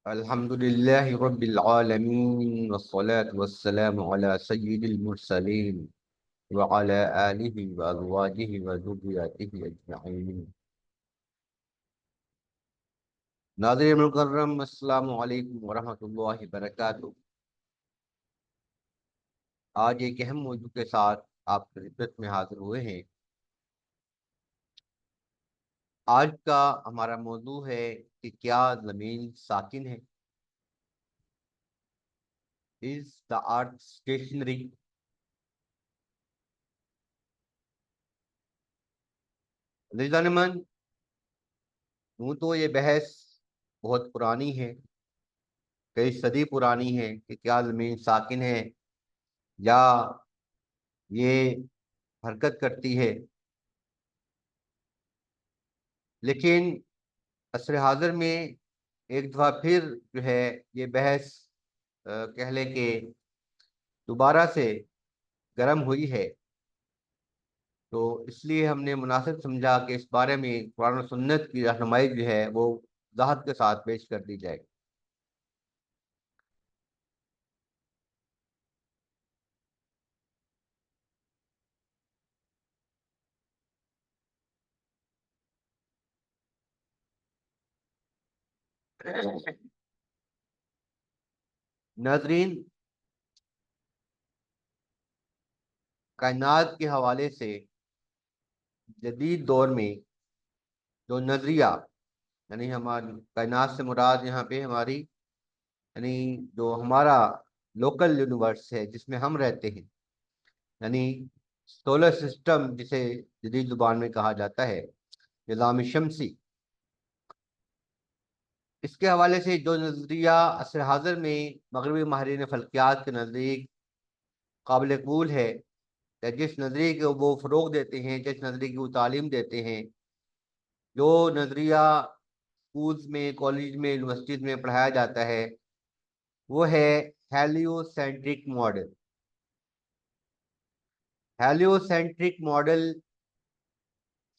अल्हम्दुलिल्लाहि रब्बिल आलमीन वस्सलातु वस्सलामु अला सय्यिदिल मुरसलीन व अला आलिहि व अज़वाजिहि व ज़ुर्रिय्यतिहि अजमईन। नाज़रीन मुकर्रम, अस्सलामु अलैकुम व रहमतुल्लाहि व बरकातुहू। आज एक अहम मौजू के साथ आपकी खिदमत में हाजिर हुए हैं। आज का हमारा मौजू है कि क्या ज़मीन साकिन है? Is the earth stationary? मन यूं तो ये बहस बहुत पुरानी है, कई सदी पुरानी है कि क्या ज़मीन साकिन है या ये हरकत करती है। लेकिन असर हाज़िर में एक दफ़ा फिर जो है ये बहस कह लें कि दोबारा से गर्म हुई है। तो इसलिए हमने मुनासिब समझा कि इस बारे में कुरान और सुन्नत की रहनुमाई जो है वो वज़ाहत के साथ पेश कर दी जाए। नाजरीन, कायनात के हवाले से जदीद दौर में जो नज़रिया, यानी हमारी कायनात से मुराद यहाँ पे हमारी यानी जो हमारा लोकल यूनिवर्स है जिसमें हम रहते हैं, यानी सोलर सिस्टम जिसे जदीद जुबान में कहा जाता है, निज़ाम शमसी। इसके हवाले से जो नज़रिया असर हाज़िर में मगरबी माहिरीन फल्कियात के नज़दीक काबिल कबूल है, या जिस नज़रिए को वो फ़रोग देते हैं, जिस नज़रिए की वो तालीम देते हैं, जो नज़रिया स्कूल्स में, कॉलेज में, यूनिवर्सिटीज़ में पढ़ाया जाता है, वो है हेलियोसेंट्रिक मॉडल। हेलियोसेंट्रिक मॉडल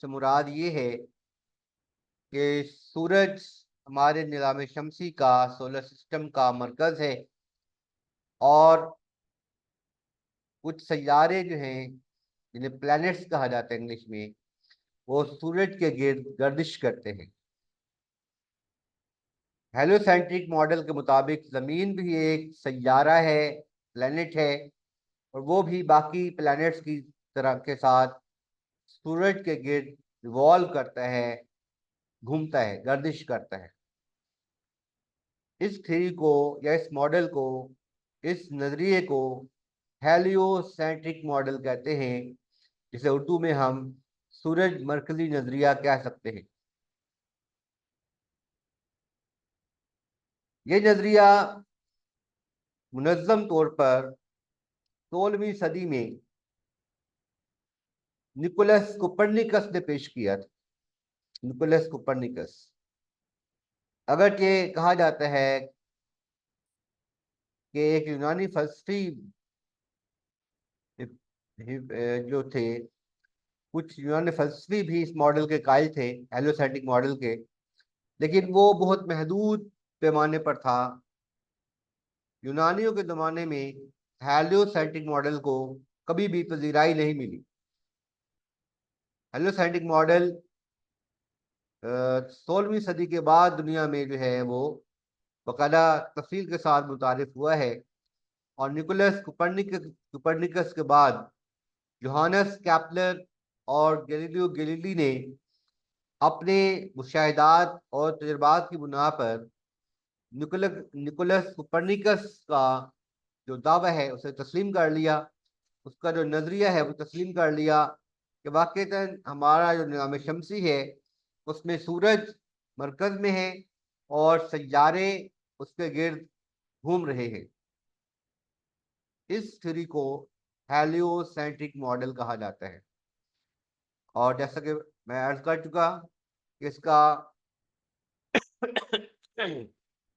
से मुराद ये है कि सूरज हमारे निज़ाम शमसी का, सोलर सिस्टम का मरकज़ है, और कुछ सैयारे जो हैं जिन्हें प्लैनेट्स कहा जाता है इंग्लिश में, वो सूरज के गिर्द गर्दिश करते हैं। हेलियोसेंट्रिक मॉडल के मुताबिक ज़मीन भी एक सैयारा है, प्लैनेट है, और वो भी बाकी प्लैनेट्स की तरह के साथ सूरज के गिर्द रिवॉल्व करता है, घूमता है, गर्दिश करता है। इस थ्योरी को या इस मॉडल को, इस नज़रिए को हेलियोसेंट्रिक मॉडल कहते हैं, जिसे उर्दू में हम सूरज मरकजी नज़रिया कह सकते हैं। ये नज़रिया मुनज़्ज़म तौर पर 16वीं सदी में निकोलस कोपरनिकस ने पेश किया था। निकोलस कोपरनिकस, अगर ये कहा जाता है कि एक यूनानी फलसफी जो थे, कुछ यूनानी फलसफी भी इस मॉडल के कायल थे, हेलियोसेंट्रिक मॉडल के, लेकिन वो बहुत महदूद पैमाने पर था। यूनानियों के ज़माने में हेलियोसेंट्रिक मॉडल को कभी भी पजीराई नहीं मिली। हेलियोसेंट्रिक मॉडल 16वीं सदी के बाद दुनिया में जो है वो बाकायदा तफसील के साथ मुतारिफ हुआ है। और निकोलस कुपरनिकस के बाद जोहानस कैपलर और गैलीलियो गैलीली ने अपने मुशाहिदात और तजर्बात की बुना पर निकोलस कुपरनिकस का जो दावा है उसे तस्लीम कर लिया। उसका जो नज़रिया है वो तस्लीम कर लिया कि वाक़ईतन हमारा जो निज़ाम शमसी है उसमें सूरज मरकज़ में है और सैयारे उसके गिर्द घूम रहे हैं। इस थ्योरी को हेलियोसेंट्रिक मॉडल कहा जाता है। और जैसा कि मैं अर्ज कर चुका कि इसका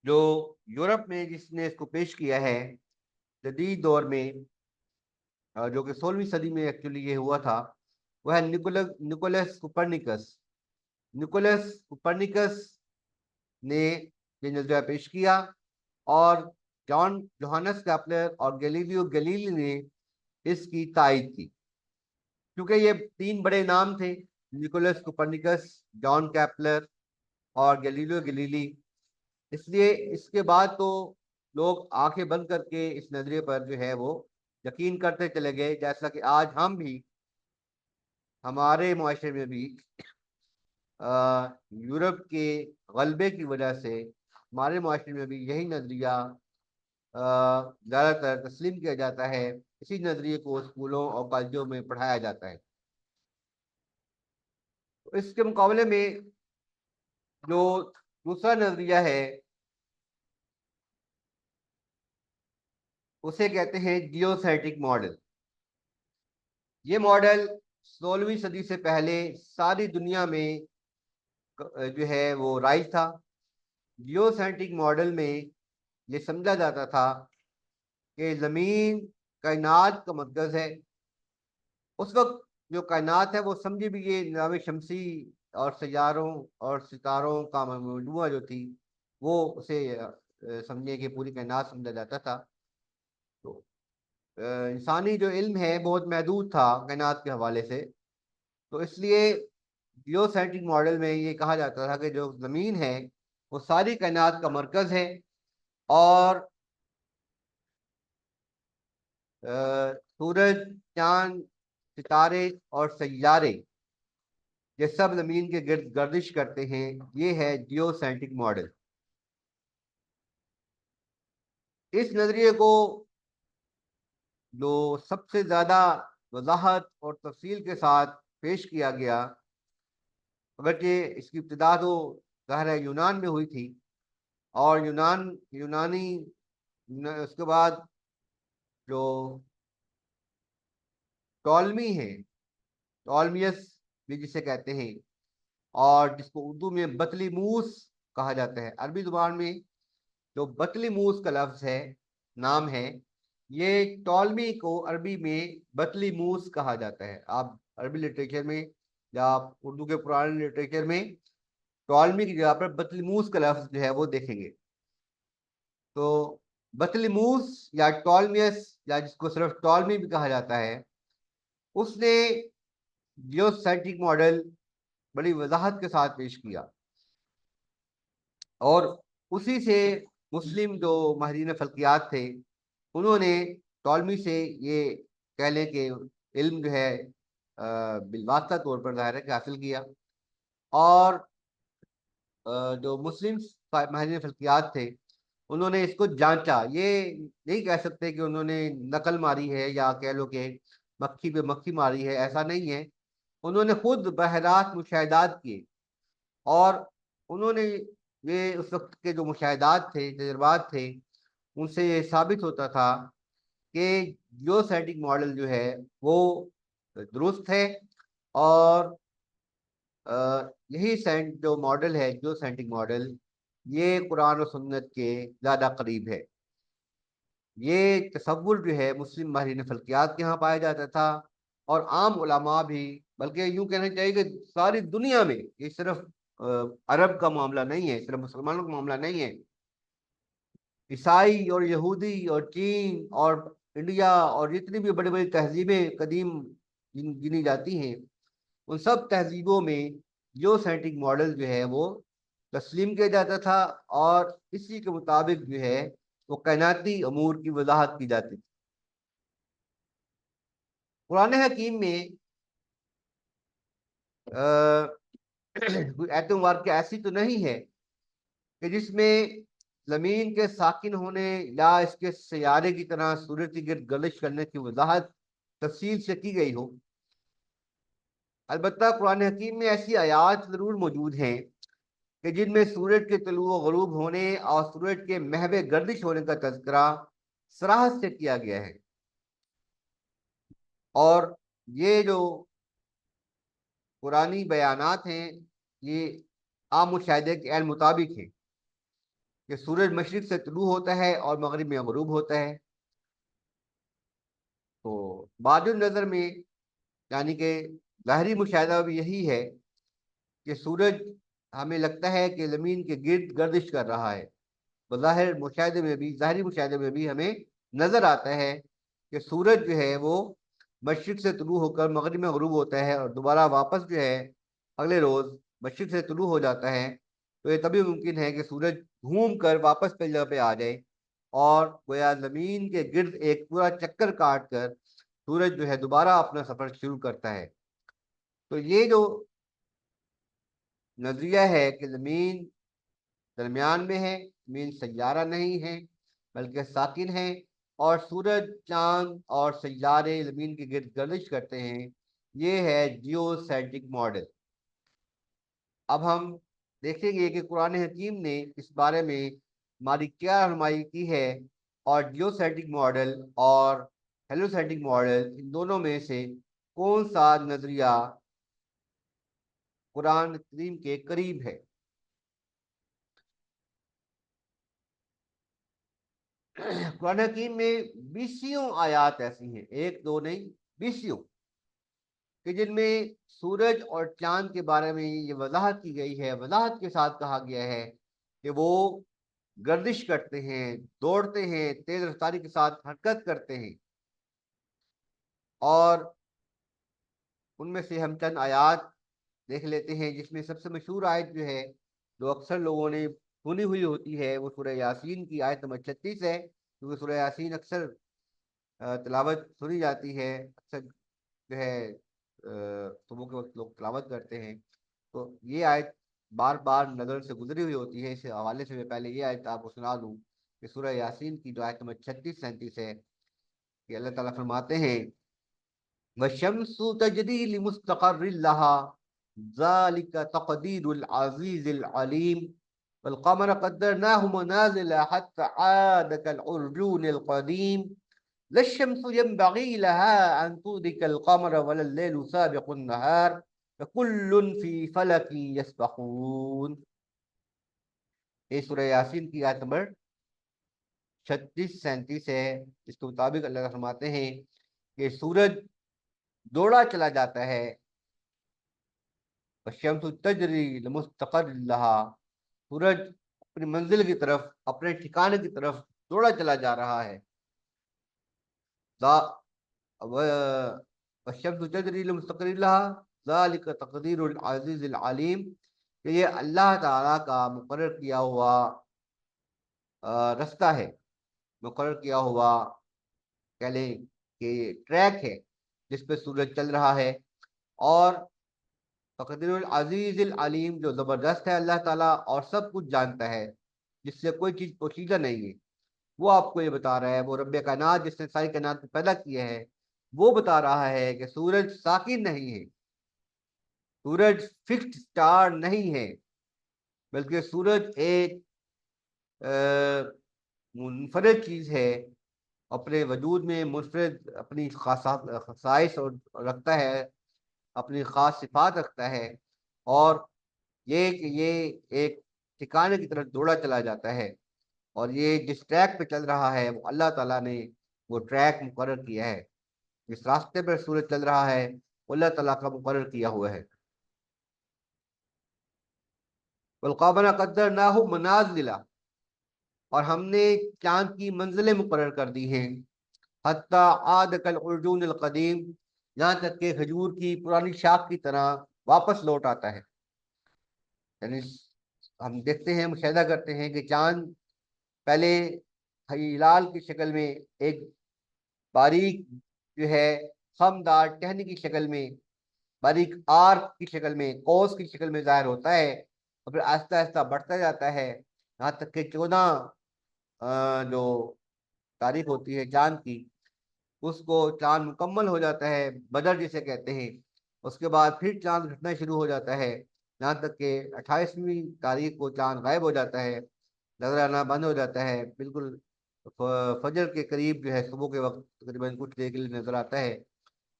जो यूरोप में जिसने इसको पेश किया है जदीद दौर में, जो कि 16वीं सदी में एक्चुअली ये हुआ था, वह है निकोलस कुपरनिकस। निकोलस कुपरनिकस ने ये नजरिया पेश किया, और जॉन जोहानस कैपलर और गैलीलियो गैलीली ने इसकी तायद की। क्योंकि ये तीन बड़े नाम थे, निकोलस कोपर्निकस, जॉन कैपलर और गैलीलियो गैलीली, इसलिए इसके बाद तो लोग आंखें बंद करके इस नजरिए पर जो है वो यकीन करते चले गए। जैसा कि आज हम भी, हमारे मुआशरे में भी यूरोप के गलबे की वजह से हमारे मुआशरे में भी यही नजरिया ज़्यादातर तस्लीम किया जाता है। इसी नजरिए को स्कूलों और कॉलेजों में पढ़ाया जाता है। तो इसके मुकाबले में जो दूसरा नजरिया है उसे कहते हैं जियोसेंट्रिक मॉडल। ये मॉडल 16वीं सदी से पहले सारी दुनिया में जो है वो राइज था। जियोसेंट्रिक मॉडल में ये समझा जाता था कि जमीन कायनात का मरकज है। उस वक्त जो कायनात है वो समझी भी ये निज़ाम शमसी और सैयारों और सितारों का मजमूआ जो थी, वो उसे समझने की पूरी कायनात समझा जाता था। तो इंसानी जो इल्म है बहुत महदूद था कायनात के हवाले से। तो इसलिए जियोसेंट्रिक मॉडल में ये कहा जाता था कि जो ज़मीन है वो सारी कायनात का मरकज़ है, और सूरज, चांद, सितारे और सैयारे ये सब ज़मीन के गिर्द गर्दिश करते हैं। ये है जियोसेंट्रिक मॉडल। इस नज़रिए को जो सबसे ज़्यादा वजाहत और तफसील के साथ पेश किया गया, अगरचे इसकी इब्तिदा तो ज़ाहिर है यूनान में हुई थी, और यूनानी उसके बाद जो टॉलमी है, टॉलमियस भी जिसे कहते हैं, और जिसको उर्दू में बतलीमूस कहा जाता है। अरबी जुबान में जो बतलीमूस का लफ्ज़ है, नाम है, ये टॉलमी को अरबी में बतलीमूस कहा जाता है। आप अरबी लिटरेचर में या आप उर्दू के पुराने लिटरेचर में टॉलमी की जगह पर बतलीमूस का लफ्ज़ जो है वो देखेंगे। तो बतलीमूस या टॉलमियस, या जिसको सिर्फ टॉलमी भी कहा जाता है, उसने जियोसेंट्रिक मॉडल बड़ी वजाहत के साथ पेश किया, और उसी से मुस्लिम जो माहिरीन फल्कियात थे उन्होंने टॉलमी से ये कह लें कि इल्म जो है बिलवास्ता तौर पर ज़ाहिर है कि हासिल किया। और जो मुस्लिम माहिरीन फल्कियात थे उन्होंने इसको जांचा। ये नहीं कह सकते कि उन्होंने नकल मारी है या कह लो कि मक्खी पे मक्खी मारी है, ऐसा नहीं है। उन्होंने खुद बहरात मुशाहिदात किए, और उन्होंने ये उस वक्त के जो मुशाहिदात थे, तजर्बात थे, उनसे ये साबित होता था कि जियोसेंट्रिक मॉडल जो है वो दुरुस्त है, और यही सेंट जो मॉडल है जियोसेंट्रिक मॉडल, ये कुरान और सुन्नत के ज़्यादा करीब है। ये तसव्वुर जो है मुस्लिम माहिरीन फल्कियात के यहाँ पाया जाता था, और आम उलमा भी, बल्कि यूं कहना चाहिए कि सारी दुनिया में, ये सिर्फ अरब का मामला नहीं है, सिर्फ मुसलमानों का मामला नहीं है। ईसाई और यहूदी और चीन और इंडिया और जितनी भी बड़ी बड़ी तहजीबें कदीम गिनी जाती हैं, उन सब तहजीबों में जियोसेंट्रिक मॉडल जो है वो तस्लीम किया जाता था, और इसी के मुताबिक जो है वो कायनाती अमूर की वजाहत की जाती थी। कुरान हकीम में कोई आयतम वाक़या ऐसी तो नहीं है कि जिसमें जमीन के साकिन होने या इसके सैयारे की तरह सूरज की गिर्द गर्दिश करने की वजाहत तफसील से की गई हो। अलबत्ता कुरान हकीम में ऐसी आयात जरूर मौजूद हैं कि जिनमें सूरज के तुलू व गरूब होने और सूरज के महवे गर्दिश होने का तज़किरा सराहत से किया गया है। और ये जो पुरानी बयानात हैं, ये आम मुशाहिदे के ऐन मुताबिक है कि सूरज मशरिक से तुलू होता है और मगरिब में गरूब होता है। तो बाद नज़र में, यानी कि ज़ाहरी मुशाहिदा भी यही है कि सूरज, हमें लगता है कि ज़मीन के गिर्द गर्दिश कर रहा है, बज़ाहिर मुशाहिदे में भी, ज़ाहिरी मुशाहिदे में भी हमें नजर आता है कि सूरज जो है वो मशरिक से तुलू होकर मगरिब में गुरूब होता है और दोबारा वापस जो है अगले रोज मशरिक से तुलू हो जाता है। तो ये तभी मुमकिन है कि सूरज घूम कर वापस पहली जगह पे आ जाए और गोया जमीन के गिर्द एक पूरा चक्कर काट कर सूरज जो है दोबारा अपना सफर शुरू करता है। तो ये जो नजरिया है कि जमीन दरमियान में है, जमीन सैयारा नहीं है बल्कि साकिन है, और सूरज चांद और सैयारे जमीन के गिर्द गर्दिश करते हैं, ये है जियोसेंट्रिक मॉडल। अब हम देखेंगे कि कुरान हकीम ने इस बारे में हमारी क्या रहनुमाई की है, और जियोसेंट्रिक मॉडल और हेलोसेंट्रिक मॉडल इन दोनों में से कौन सा नजरिया कुरान करीम के करीब है। कुरान हकीम में बीसियों आयात ऐसी हैं, एक दो नहीं, बीसियों, कि जिनमें सूरज और चांद के बारे में ये वजाहत की गई है, वजाहत के साथ कहा गया है कि वो गर्दिश करते हैं, दौड़ते हैं, तेज रफ्तारी के साथ हरकत करते हैं। और उनमें से हम चंद आयात देख लेते हैं, जिसमें सबसे मशहूर आयत जो है, जो अक्सर लोगों ने सुनी हुई होती है, वो सूरह यासीन की आयत नंबर 36 है, क्योंकि सूरह यासीन अक्सर तिलावत सुनी जाती है, अक्सर जो है सुबह के वक्त लोग तिलावत करते हैं। तो ये आयत बार बार नज़र से गुजरी हुई होती है। इस हवाले से मैं पहले ये आयत आपको सुना दूँ कि सूरह यासीन की जो आयत नंबर 36-37 है, कि अल्लाह ताला फरमाते हैं, वशम्सु तजरी लिमुस्तक़र्रिन लहा ज़ालिका तक़दीरुल अज़ीज़िल अलीम वल क़मर क़द्दरनाहु मनाज़िला हत्ता आद कल उर्जूनिल क़दीम लश्शम्सु यंबग़ी लहा अन तुदरिकल क़मर वलल लैलु साबिक़ुन नहार वकुल्लुन फ़ी फ़लकिन यस्बहून। ये सूरह यासीन की आयत नंबर 36-37 है। इसके मुताबिक अल्लाह फरमाते हैं कि सूरज दौड़ा चला जाता है, वशम्सु तजरी लिमुस्तक़र्रिन लहा, सूरज अपनी मंजिल की तरफ, अपने ठिकाने की तरफ दौड़ा चला जा रहा है। वशम्सु तजरी लिमुस्तक़र्रिन लहा ज़ालिका तक़दीरुल अज़ीज़िल अलीम, कि ये अल्लाह ताला का मुकर्रर किया हुआ रास्ता है, मुकर्रर किया हुआ कह लें कि ट्रैक है जिस पे सूरज चल रहा है। और तक़दीरुल अज़ीज़िल अलीम, जो ज़बरदस्त है अल्लाह ताला और सब कुछ जानता है, जिससे कोई चीज़ पोशीदा नहीं है, वो आपको ये बता रहा है। वो रब्बे कायनात जिसने सारी कायनात को पैदा किया है, वो बता रहा है कि सूरज साकिन नहीं है, सूरज फिक्स्ड स्टार नहीं है, बल्कि सूरज एक मुनफरद चीज़ है, अपने वजूद में मुनफरद अपनी खासाइश और रखता है, अपनी खास सिफात रखता है। और ये एक ठिकाने की तरफ दौड़ा चला जाता है, और ये जिस ट्रैक पे चल रहा है वो अल्लाह ताला ने वो ट्रैक मुकर्रर किया है। जिस रास्ते पर सूरज चल रहा है वो अल्लाह ताला का मुकर्रर किया हुआ है। वल क़मर क़द्दरनाहु मनाज़िला, और हमने चांद की मंजिलें मुकर्रर कर दी हैं, हत्ता आद कल उर्जून कदीम, यहाँ तक के खजूर की पुरानी शाख की तरह वापस लौट आता है। यानी हम देखते हैं, मुशाहिदा करते हैं कि चांद पहले हिलाल की शक्ल में एक बारीक जो है खमदार टहनी की शक्ल में, बारीक आर्क की शक्ल में, कौस की शक्ल में जाहिर होता है, और फिर आहिस्ता आहिस्ता बढ़ता जाता है, यहाँ तक कि 14 जो तारीख होती है चांद की, उसको चांद मुकम्मल हो जाता है, बदर जिसे कहते हैं। उसके बाद फिर चांद घटना शुरू हो जाता है, यहाँ तक कि 28वीं तारीख को चांद गायब हो जाता है, नजर आना बंद हो जाता है। बिल्कुल फजर के करीब जो है, सुबह के वक्त तकरीबन कुछ देर के लिए नजर आता है,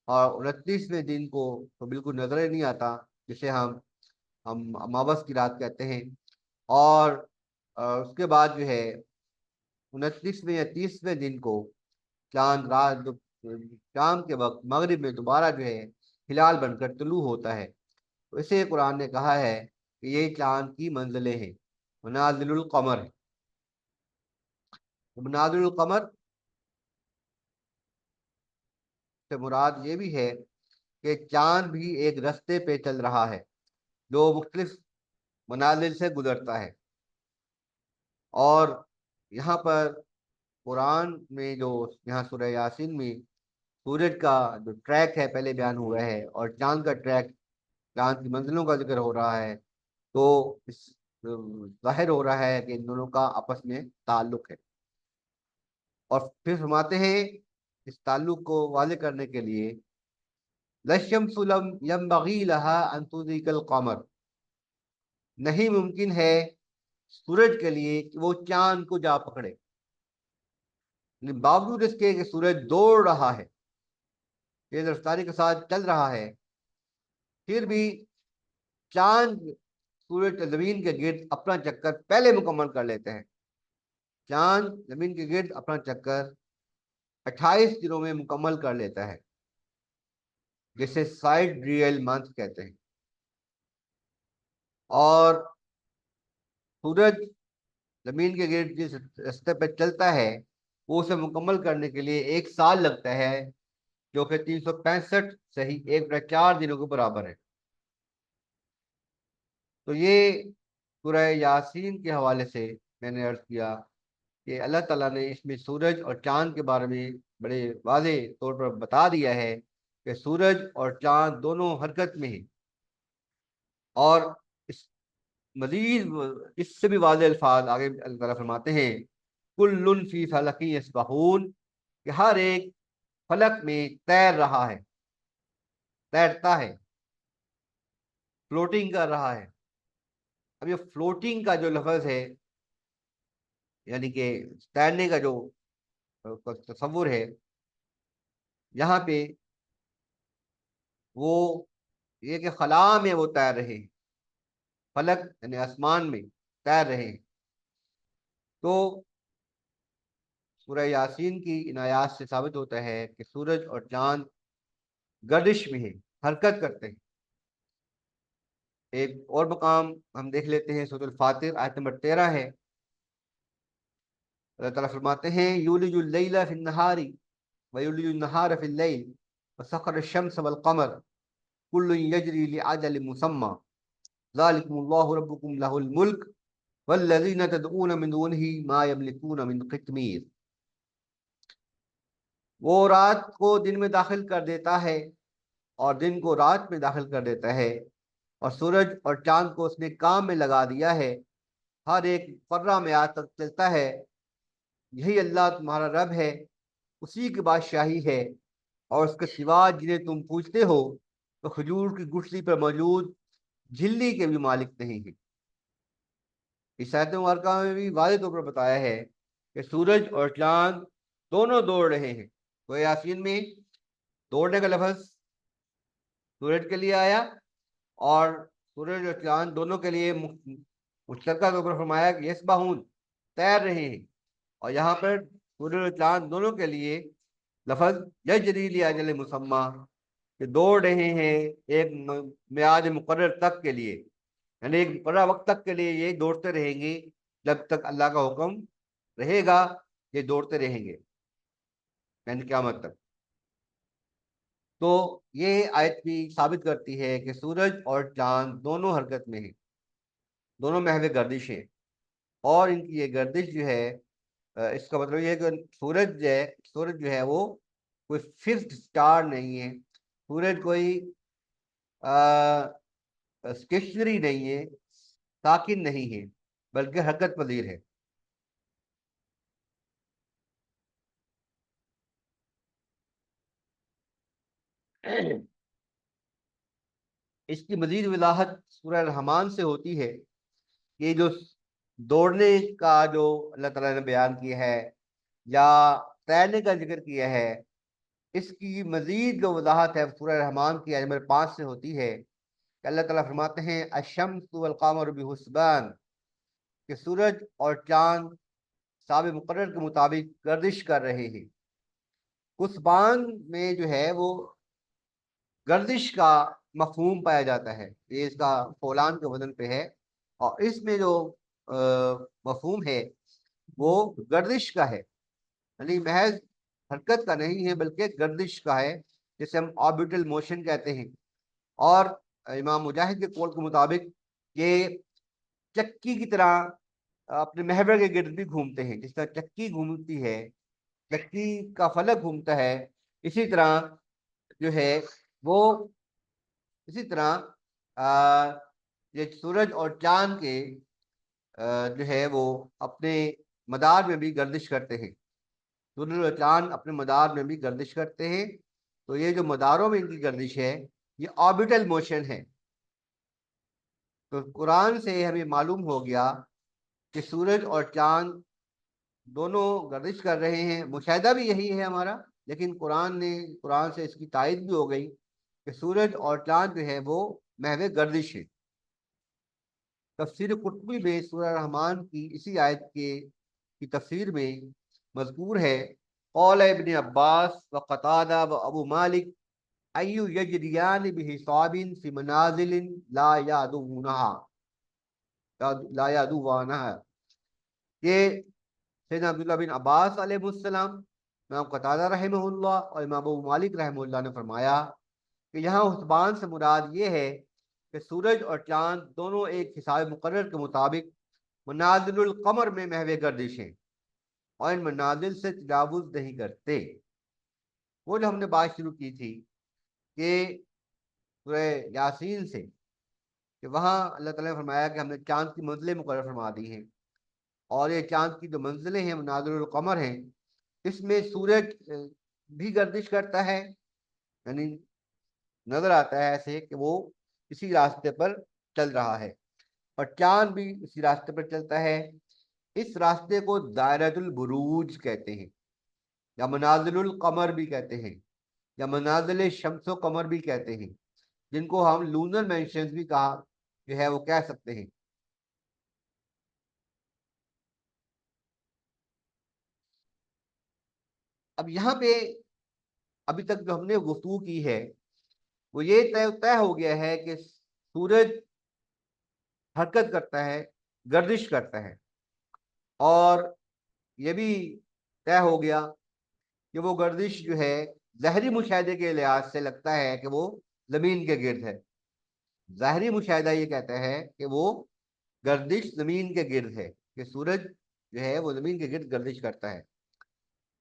और 29वें दिन को तो बिल्कुल नजर ही नहीं आता, जिसे हम अमावस की रात कहते हैं। और उसके बाद जो है 29वें या 30वें दिन को चांद रात जो शाम के वक्त मगरिब में दोबारा जो है हिलाल बनकर तुलू होता है। तो इसे कुरान ने कहा है कि ये चांद की मंजिलें हैं, मनाजिलुल कमर है। मुनादिरुल कमर से मुराद ये भी है कि चांद भी एक रास्ते पे चल रहा है जो मुख्तलिफ मनाजिल से गुजरता है। और यहाँ पर कुरान में जो यहाँ सूरह यासीन में सूरज का जो ट्रैक है पहले बयान हुआ है और चांद का ट्रैक, चांद की मंजिलों का जिक्र हो रहा है, तो इस जाहिर हो रहा है कि इन दोनों का आपस में ताल्लुक है। और फिर फरमाते हैं इस ताल्लुक को वाज़ेह करने के लिए, लशम्सु लम यंबगी लहा अन तुद्रिकल कमर, नहीं मुमकिन है सूरज के लिए कि वो चांद को जा पकड़े। लेकिन बावजूद इसके कि सूरज दौड़ रहा है, तेज रफ्तारी के साथ चल रहा है, फिर भी चांद सूरज जमीन के गिर्द अपना चक्कर पहले मुकम्मल कर लेते हैं। चांद जमीन के गिर्द अपना चक्कर 28 दिनों में मुकम्मल कर लेता है, जिसे साइड रियल मंथ कहते हैं। और सूरज जमीन के गिर्द जिस रास्ते पर चलता है वो उसे मुकम्मल करने के लिए 1 साल लगता है, जो कि 365 सही 1/4 दिनों के बराबर है। तो ये सूरह यासीन के हवाले से मैंने अर्ज किया कि अल्लाह ताला ने इसमें सूरज और चांद के बारे में बड़े वाज़े तौर पर बता दिया है कि सूरज और चांद दोनों हरकत में हैं। और इस मजीद इससे भी वाज़े अल्फाज आगे अल्लाह ताला फरमाते हैं, कुल्लुन फी फलकी यस्बहून, कि हर एक फलक में तैर रहा है, तैरता है, फ्लोटिंग कर रहा है। अब ये फ्लोटिंग का जो लफ्ज़ है, यानी कि तैरने का जो तस्वुर है, यहाँ पे वो ये कि खला में वो तैर रहे हैं, फलक यानी आसमान में तैर रहे हैं। तो सूरह यासीन की इन आयात से साबित होता है कि सूरज और चांद गर्दिश में है, हरकत करते हैं। एक और मकाम हम देख लेते हैं, सूरह फातिर आयत नंबर 13 है। अल्लाह ताला फरमाते हैं, यूलिजुल लैला फिन नहारी व यूलिजुन नहार फिल लैल व सखर शम्स वल कमर कुल्लुन यजरी लिअजलिन मुसम्मा ज़ालिकुमुल्लाहु रब्बुकुम लहुल मुल्क वल्लज़ीना तदऊन मिन दूनिही मा यमलिकून मिन क़ित्मीर। वो रात को दिन में दाखिल कर देता है और दिन को रात में दाखिल कर देता है, और सूरज और चांद को उसने काम में लगा दिया है, हर एक फर्रा में आज तक चलता है। यही अल्लाह तुम्हारा रब है, उसी की बादशाही है, और उसके सिवा जिन्हें तुम पूछते हो तो खजूर की गुठली पर मौजूद झिल्ली के भी मालिक नहीं है। इस आयत मुबारका में भी वाज़ेह तौर पर बताया है कि सूरज और चांद दोनों दौड़ रहे हैं। तो यासीन में दौड़ने का लफ्ज़ सूरज के लिए आया, और सूरज और चांद दोनों के लिए मुश्तरका तौर पर फरमाया कि यस्बाहून, तैर रहे हैं। और यहाँ पर सूरज और चांद दोनों के लिए लफ्ज़ यजरी लिअजल मुसम्मा, कि दौड़ रहे हैं एक मियाद मुकर्रर तक के लिए, यानी एक मुकर्रर वक्त तक के लिए ये दौड़ते रहेंगे, जब तक अल्लाह का हुक्म रहेगा ये दौड़ते रहेंगे, यानी क़यामत तक। तो ये आयत भी साबित करती है कि सूरज और चांद दोनों हरकत में हैं, दोनों महव गर्दिश हैं। और इनकी ये गर्दिश जो है, इसका मतलब ये है कि सूरज जो है वो कोई फिक्स्ड स्टार नहीं है। सूरज कोई स्टेशनरी नहीं है, साकिन नहीं है, बल्कि हरकत पजीर है। इसकी मजीद वजाहत सूरह रहमान से होती है। ये जो दौड़ने का जो अल्लाह ताला ने बयान किया है या तैरने का जिक्र किया है, इसकी मजीद जो वजाहत है सूरह रहमान की आयत नंबर 5 से होती है कि अल्लाह ताला फरमाते हैं, अशम्सु वल क़मरु बिहुस्बान, कि सूरज और चांद साब मुकर्रर के मुताबिक गर्दिश कर रहे हैं। हुस्बान में जो है वो गर्दिश का मफहूम पाया जाता है, ये इसका फौलान के वजन पे है। और इसमें जो मफहूम है वो गर्दिश का है। यानी महज हरकत का नहीं है बल्कि गर्दिश का है, जिसे हम ऑर्बिटल मोशन कहते हैं। और इमाम मुजाहिद के कौल के मुताबिक ये चक्की की तरह अपने महवर के गिर्द भी घूमते हैं। जिस तरह चक्की घूमती है, चक्की का फलक घूमता है, इसी तरह जो है वो इसी तरह आ, ये सूरज और चांद के जो है वो अपने मदार में भी गर्दिश करते हैं। सूरज और चांद अपने मदार में भी गर्दिश करते हैं। तो ये जो मदारों में इनकी गर्दिश है, ये ऑर्बिटल मोशन है। तो कुरान से हमें मालूम हो गया कि सूरज और चांद दोनों गर्दिश कर रहे हैं। मुशाहिदा भी यही है हमारा, लेकिन कुरान से इसकी तायद भी हो गई कि सूरज और चांद जो है वो महवे गर्दिश है। तफसीर कुर्तुबी में सूरह रहमान की इसी आयत की तफसीर में मज़कूर है, कौल इब्न अब्बास व क़तादा व अबू मालिक अय्यु यजरियान बिहिसाबिन फी मनाजिलिन ला यादुनहा ला यादुवानहा। ये सैयदना अब्दुल्लाह बिन अब्बास अलैहिस्सलाम, इमाम कतादा रहमहुल्लाह और इमाम अबू मालिक रहमहुल्लाह ने फरमाया कि यहाँ हुस्बान से मुराद ये है कि सूरज और चांद दोनों एक हिसाब मुकर्रर के मुताबिक मनाजिलुल कमर में महवे गर्दिश हैं और इन मनाजिल से तजावुज नहीं करते। वो जो हमने बात शुरू की थी कि सूरह यासीन से, कि वहाँ अल्लाह ताला ने फरमाया कि हमने चांद की मंजिलें मुकर्रर फरमा दी हैं, और ये चांद की जो मंजिलें हैं मनाजिलुल कमर हैं, इसमें सूरज भी गर्दिश करता है। यानी नजर आता है ऐसे कि वो इसी रास्ते पर चल रहा है, और चांद भी इसी रास्ते पर चलता है। इस रास्ते को दायरतुल बुरूज कहते हैं, या मनाजिलुल कमर भी कहते हैं, या मनाजिल शम्सो कमर भी कहते हैं, जिनको हम लूनर मेंशंस भी कहा जो है वो कह सकते हैं। अब यहाँ पे अभी तक जो हमने गुफ्तगू की है वो ये तय तय हो गया है कि सूरज हरकत करता है, गर्दिश करता है, और ये भी तय हो गया कि वो गर्दिश जो है ज़हरी मुशाहिदे के लिहाज से लगता है कि वो जमीन के गिर्द है। ज़ाहरी मुशाहिदा ये कहता है कि वो गर्दिश जमीन के गिर्द है, कि सूरज जो है वो जमीन के गिर्द गर्दिश करता है।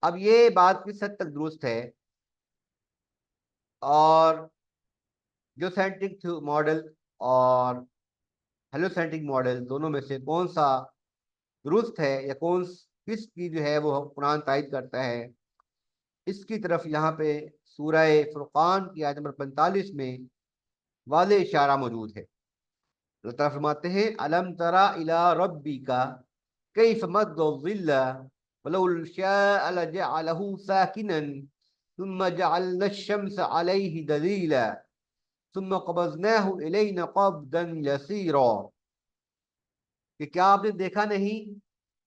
अब ये बात किस हद तक दुरुस्त है, और जो साइंटिफिक मॉडल और हेलोसेंट्रिक मॉडल दोनों में से कौन सा दुरुस्त है, या किस की जो है वो कुरान तायद करता है, इसकी तरफ यहाँ पे सूरह फुरकान की आयत नंबर 45 में वाज़ेह इशारा मौजूद है। अल्लाह ताला फरमाते हैं, अलम तरा इला रब्बिका कैफ मद्दुल्ला वलौ शाअ लजअलहु साकिनन सुम्मा जअलना अश-शम्स अलैहि दलीला सुम्मा क़बज़नाहु इलैना क़ब्ज़न यसीरा। कि क्या आपने देखा नहीं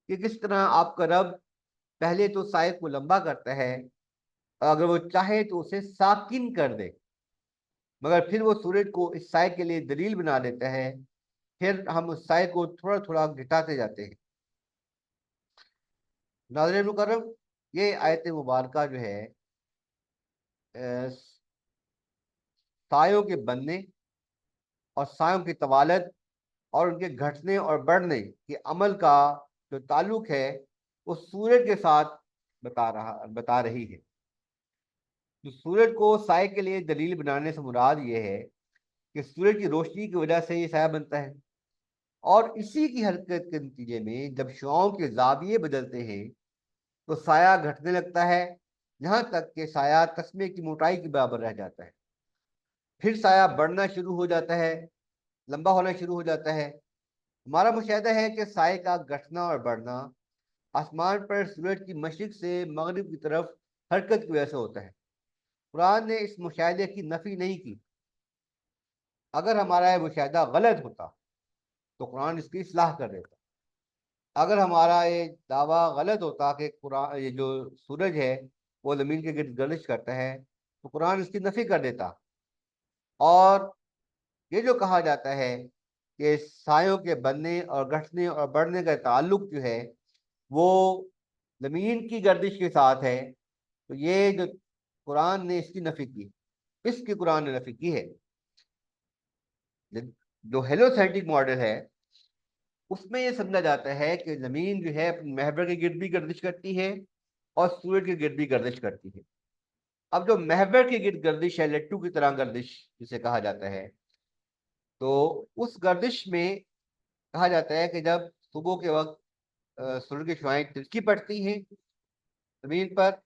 कि किस तरह आपका रब पहले तो साये को लंबा करता है, और अगर वो चाहे तो उसे साकिन कर दे, मगर फिर वो सूरज को इस साये के लिए दलील बना देता है। फिर हम उस साये को थोड़ा थोड़ा घटाते जाते हैं। नाज़रीन मुकर्रम, ये आयत मुबारक जो है सायों के बनने और सायों की तवालत और उनके घटने और बढ़ने के अमल का जो ताल्लुक है वो सूरज के साथ बता रही है। तो सूरज को साय के लिए दलील बनाने से मुराद ये है कि सूरज की रोशनी की वजह से ये साया बनता है, और इसी की हरकत के नतीजे में जब शुआओं के जाविये बदलते हैं तो साया घटने लगता है, यहाँ तक कि साया तस्मे की मोटाई के बराबर रह जाता है। फिर साया बढ़ना शुरू हो जाता है, लंबा होना शुरू हो जाता है। हमारा मुशाहिदा है कि साय का घटना और बढ़ना आसमान पर सूरज की मशरिक से मगरिब की तरफ हरकत की वजह से होता है। कुरान ने इस मुशाहिदे की नफी नहीं की। अगर हमारा यह मुशाहिदा गलत होता तो कुरान इसकी इस्लाह कर देता। अगर हमारा ये दावा गलत होता कि कुरान ये जो सूरज है वो ज़मीन के गिर्द गर्दिश करता है, तो कुरान इसकी नफी कर देता। और ये जो कहा जाता है कि सायों के बनने और घटने और बढ़ने का ताल्लुक जो है वो ज़मीन की गर्दिश के साथ है, तो ये जो कुरान ने इसकी नफी की, इसकी कुरान ने नफी की है। जो हेलोसेंट्रिक मॉडल है उसमें ये समझा जाता है कि ज़मीन जो है अपने महवर के गिर्द भी गर्दिश करती है और सूरज के गिर्द भी गर्दिश करती है। अब जो महवर के गिर्द गर्दिश है, लट्टू की तरह गर्दिश जिसे कहा जाता है, तो उस गर्दिश में कहा जाता है कि जब सुबह के वक्त सूर्य की शुआएं तिरछी पड़ती हैं जमीन पर,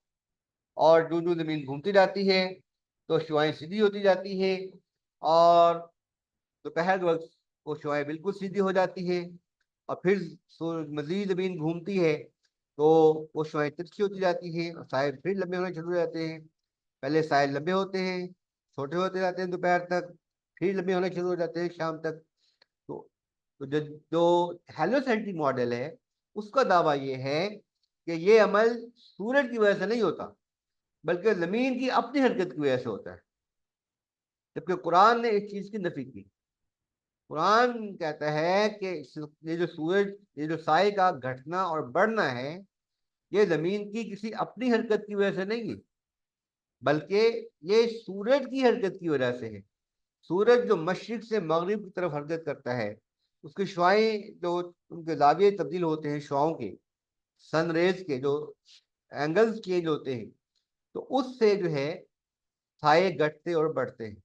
और जो जो जमीन घूमती जाती है तो शुआएं सीधी होती जाती है, और दोपहर के वक्त वो शुआएं बिल्कुल सीधी हो जाती है, और फिर मजीद जमीन घूमती है तो वो शुआएं तिरछी होती जाती है और साए फिर लंबे होने शुरू हो जाते हैं। पहले साए लंबे होते हैं, छोटे होते जाते हैं दोपहर तक, फिर लंबे होने शुरू हो जाते हैं शाम तक। तो जो जो हेलोसेंट्रिक मॉडल है उसका दावा ये है कि ये अमल सूरज की वजह से नहीं होता, बल्कि जमीन की अपनी हरकत की वजह से होता है, जबकि कुरान ने इस चीज की नफी की। कुरान कहता है कि ये जो सूरज, ये जो साए का घटना और बढ़ना है, ये जमीन की किसी अपनी हरकत की वजह से नहीं है, बल्कि ये सूरज की हरकत की वजह से है। सूरज जो मशरिक से मगरिब की तरफ हरकत करता है, उसकी शुआएं जो उनके जाविये तब्दील होते हैं, शुआओं के, सन रेज के जो एंगल्स चेंज होते हैं, तो उससे जो है साए घटते और बढ़ते हैं,